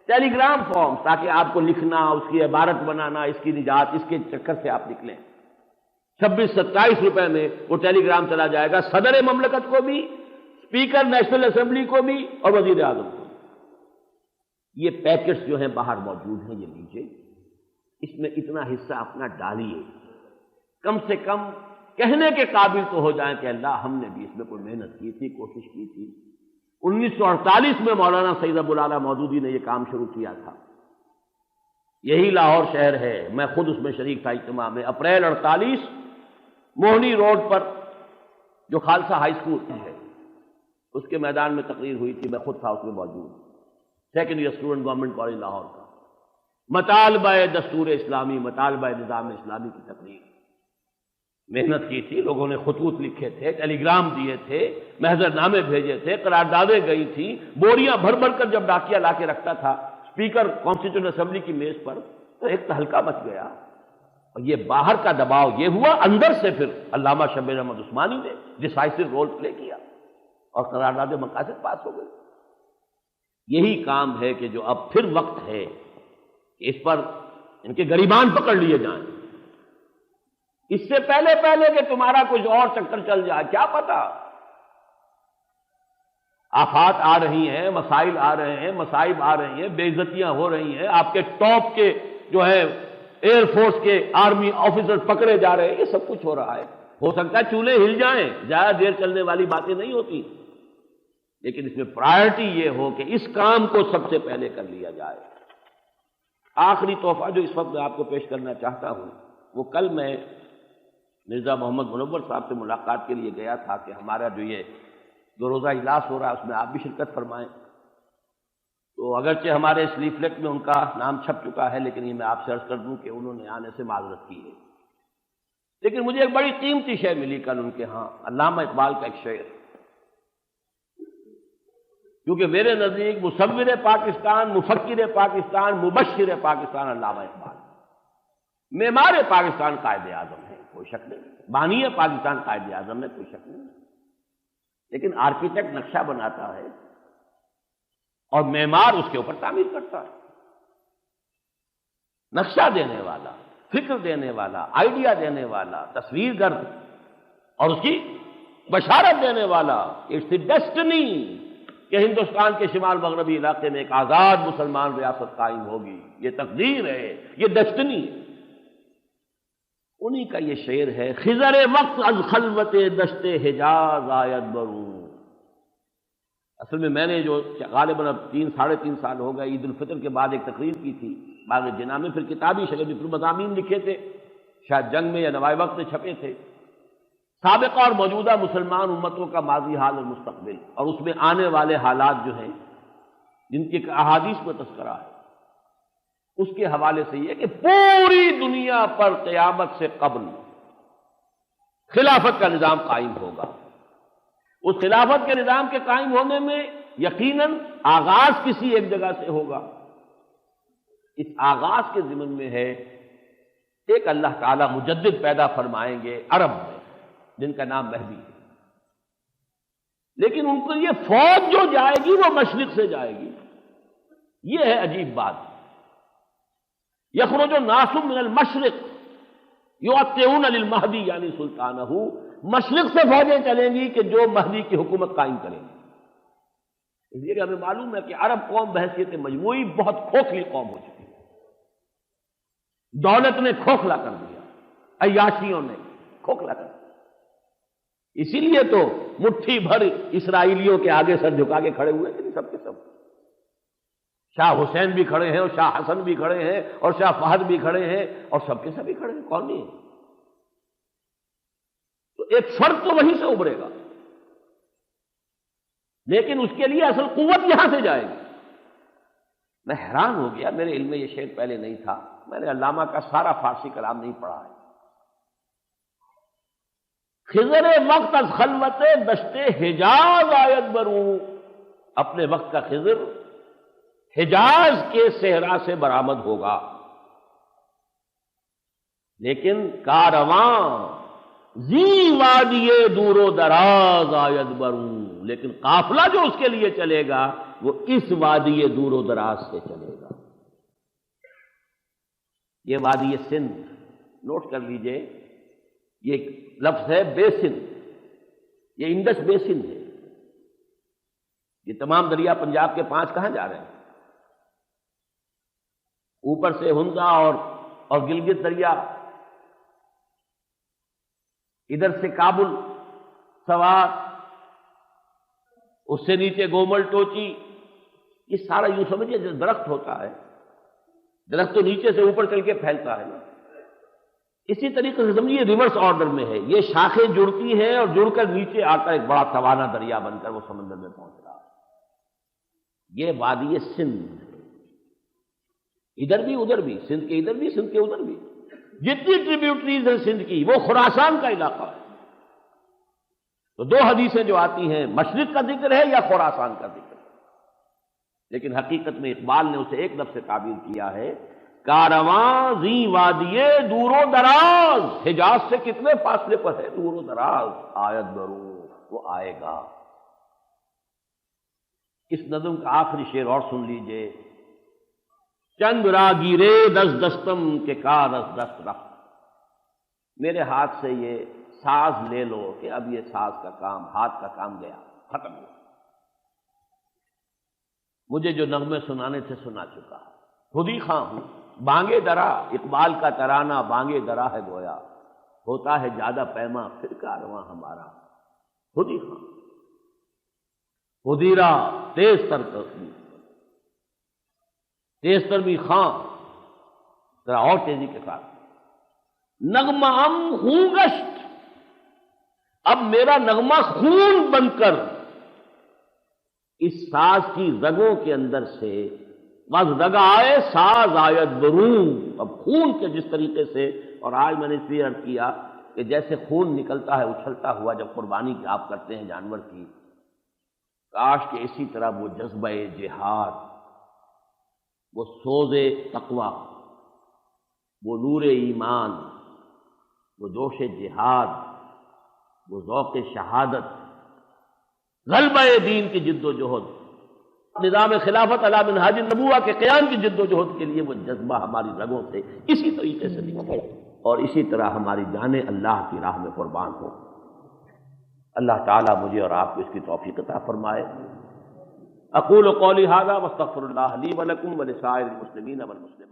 ٹیلی گرام فارم، تاکہ آپ کو لکھنا، اس کی عبارت بنانا، اس کی نجات، اس کے چکر سے آپ نکلیں۔ 26-27 روپے میں وہ ٹیلی گرام چلا جائے گا، صدر مملکت کو بھی، اسپیکر نیشنل اسمبلی کو بھی، اور وزیر اعظم کو بھی۔ یہ پیکٹس جو ہیں باہر موجود ہیں، یہ لیجیے، اس میں اتنا حصہ اپنا ڈالیے، کم سے کم کہنے کے قابل تو ہو جائیں کہ اللہ ہم نے بھی اس میں کوئی محنت کی تھی، کوشش کی تھی۔ 1948 میں مولانا سید ابو الاعلیٰ مودودی نے یہ کام شروع کیا تھا، یہی لاہور شہر ہے، میں خود اس میں شریک تھا اجتماع میں۔ اپریل 48 موہنی روڈ پر جو خالصہ ہائی اسکول ہے اس کے میدان میں تقریر ہوئی تھی، میں خود تھا اس میں موجود، second year student government college Lahore کا، مطالبہ دستور اسلامی، مطالبہ نظام اسلامی کی تقریر۔ محنت کی تھی، لوگوں نے خطوط لکھے تھے، ٹیلی گرام دیے تھے، محضر نامے بھیجے تھے، قراردادیں گئی تھیں، بوریاں بھر بھر کر جب ڈاکیہ لا کے رکھتا تھا اسپیکر کانسٹیٹیوشن اسمبلی کی میز پر، تو ایک تہلکہ مچ گیا۔ اور یہ باہر کا دباؤ یہ ہوا، اندر سے پھر علامہ شبیر احمد عثمانی نے ڈیسائسو رول پلے کیا اور قرارداد مقاصد پاس ہو گئی۔ یہی کام ہے کہ جو اب پھر وقت ہے کہ اس پر ان کے گریبان پکڑ لیے جائیں، اس سے پہلے کہ تمہارا کچھ اور چکر چل جائے، کیا پتا۔ آفات آ رہی ہیں، مسائل آ رہے ہیں، مصائب آ رہی ہیں، بے عزتیاں ہو رہی ہیں، آپ کے ٹاپ کے جو ہے ایئر فورس کے آرمی آفیسر پکڑے جا رہے ہیں، یہ سب کچھ ہو رہا ہے۔ ہو سکتا ہے چولہے ہل جائیں، زیادہ دیر چلنے والی باتیں نہیں ہوتی، لیکن اس میں پرائرٹی یہ ہو کہ اس کام کو سب سے پہلے کر لیا جائے۔ آخری تحفہ جو اس وقت میں آپ کو پیش کرنا چاہتا ہوں، وہ کل میں مرزا محمد منور صاحب سے ملاقات کے لیے گیا تھا کہ ہمارا جو یہ 2 روزہ اجلاس ہو رہا ہے اس میں آپ بھی شرکت فرمائیں۔ تو اگرچہ ہمارے اس لیفلیٹ میں ان کا نام چھپ چکا ہے، لیکن یہ میں آپ سے عرض کر دوں کہ انہوں نے آنے سے معذرت کی ہے۔ لیکن مجھے ایک بڑی قیمتی شے ملی کل ان کے ہاں، علامہ اقبال کا ایک شعر، کیونکہ میرے نزدیک مصور پاکستان، مفکر پاکستان، مبشر پاکستان علامہ اقبال، معمار پاکستان قائد اعظم ہے، کوئی شک نہیں، بانی پاکستان قائد اعظم ہے، کوئی شک نہیں، لیکن آرکیٹیکٹ نقشہ بناتا ہے اور معمار اس کے اوپر تعمیر کرتا ہے۔ نقشہ دینے والا، فکر دینے والا، آئیڈیا دینے والا، تصویر گرد اور اس کی بشارت دینے والا، اٹس دی ڈیسٹنی کہ ہندوستان کے شمال مغربی علاقے میں ایک آزاد مسلمان ریاست قائم ہوگی، یہ تقدیر ہے، یہ ڈیسٹنی ہے۔ انہی کا یہ شعر ہے، خضر وقت از خلوت دشت حجاز آید برون۔ اصل میں نے جو غالباً اب 3-3.5 سال ہو گئے، عید الفطر کے بعد ایک تقریر کی تھی باغ جناح میں، پھر کتابی شکل میں پھر مضامین لکھے تھے، شاید جنگ میں یا نوائے وقت میں چھپے تھے، سابقہ اور موجودہ مسلمان امتوں کا ماضی حال اور مستقبل، اور اس میں آنے والے حالات جو ہیں جن کی احادیث میں تذکرہ ہے، اس کے حوالے سے یہ کہ پوری دنیا پر قیامت سے قبل خلافت کا نظام قائم ہوگا۔ اس خلافت کے نظام کے قائم ہونے میں یقیناً آغاز کسی ایک جگہ سے ہوگا۔ اس آغاز کے ضمن میں ہے ایک اللہ تعالیٰ مجدد پیدا فرمائیں گے عرب میں، جن کا نام مہدی ہے، لیکن ان کو یہ فوج جو جائے گی وہ مشرق سے جائے گی۔ یہ ہے عجیب بات، یخرج الناس من المشرق یؤطئون للمہدی یعنی سلطانہ، مشرق سے فوجیں چلیں گی کہ جو مہدی کی حکومت قائم کریں گی۔ اس لیے کہ ہمیں معلوم ہے کہ عرب قوم بحیثیت مجموعی بہت کھوکھلی قوم ہو چکی ہے، دولت نے کھوکھلا کر دیا، عیاشیوں نے کھوکھلا کر دیا۔ اسی لیے تو مٹھی بھر اسرائیلیوں کے آگے سر جھکا کے کھڑے ہوئے کہ نہیں؟ سب کے سب شاہ حسین بھی کھڑے ہیں اور شاہ حسن بھی کھڑے ہیں اور شاہ فہد بھی کھڑے ہیں اور سب کے سب ہی کھڑے ہیں، کون نہیں ہے؟ تو ایک فرد تو وہیں سے ابھرے گا، لیکن اس کے لیے اصل قوت یہاں سے جائے گی۔ میں حیران ہو گیا، میرے علم میں یہ شعر پہلے نہیں تھا، میں نے علامہ کا سارا فارسی کلام نہیں پڑھا ہے۔ خضر وقت از خلوت دشتے حجاز آید بروں، اپنے وقت کا خضر حجاز کے صحرا سے برآمد ہوگا، لیکن کارواں زی وادی دور و دراز آید بروں، لیکن قافلہ جو اس کے لیے چلے گا وہ اس وادی دور و دراز سے چلے گا۔ یہ وادی سندھ، نوٹ کر لیجئے، یہ ایک لفظ ہے بیسن، یہ انڈس بیسن ہے۔ یہ تمام دریا پنجاب کے 5 کہاں جا رہے ہیں؟ اوپر سے ہندا اور گلگت دریا، ادھر سے کابل سوات، اس سے نیچے گومل ٹوچی، یہ سارا یوں سمجھیے جو درخت ہوتا ہے، درخت تو نیچے سے اوپر چل کے پھیلتا ہے نا، اسی طریقے سے سمجھیے ریورس آرڈر میں ہے، یہ شاخیں جڑتی ہیں اور جڑ کر نیچے آ کر ایک بڑا توانا دریا بن کر وہ سمندر میں پہنچ رہا ہے۔ یہ وادی سندھ، ادھر بھی ادھر بھی، سندھ کے ادھر بھی سندھ کے ادھر بھی، جتنی ٹریبیوٹریز ہیں سندھ کی وہ خراسان کا علاقہ ہے۔ تو 2 حدیثیں جو آتی ہیں، مشرق کا ذکر ہے یا خراسان کا ذکر ہے، لیکن حقیقت میں اقبال نے اسے ایک لفظ سے تعبیر کیا ہے، کارواں زی وادی دور و دراز، حجاز سے کتنے فاصلے پر ہے دور و دراز، آیت برو، وہ آئے گا۔ اس نظم کا آخری شعر اور سن لیجئے، چند راگیرے دس دستم کے کارس دست رفت، میرے ہاتھ سے یہ ساز لے لو کہ اب یہ ساز کا کام، ہاتھ کا کام گیا، ختم ہوا، مجھے جو نغمے سنانے تھے سنا چکا، خود ہی خواہ ہوں بانگے درا، اقبال کا ترانہ بانگے درا ہے گویا، ہوتا ہے زیادہ پیما پھر کارواں ہمارا، خود ہی خواہ خدیرہ تیز تر بھی خاں، ذرا اور تیزی کے ساتھ، نغمہ خون گشت، اب میرا نغمہ خون بن کر اس ساز کی رگوں کے اندر سے، بس رگا آئے ساز آیت بروں، اب خون کے جس طریقے سے، اور آج میں نے اس لیے عرض کیا کہ جیسے خون نکلتا ہے اچھلتا ہوا جب قربانی آپ کرتے ہیں جانور کی، کاش کہ اسی طرح وہ جذبہ جہاد، وہ سوز تقوی، وہ نور ایمان، وہ جوش جہاد، وہ ذوق شہادت، غلبہ دین کی جد و جہد، نظام خلافت علی منہاج النبوہ کے قیام کی جد و جہد کے لیے وہ جذبہ ہماری رگوں سے اسی طریقے سے نکلے، اور اسی طرح ہماری جانیں اللہ کی راہ میں قربان ہو۔ اللہ تعالیٰ مجھے اور آپ کو اس کی توفیق عطا فرمائے۔ اقول قولی ھذا واستغفر اللہ لی ولکم ولسائر المسلمین والمسلمات۔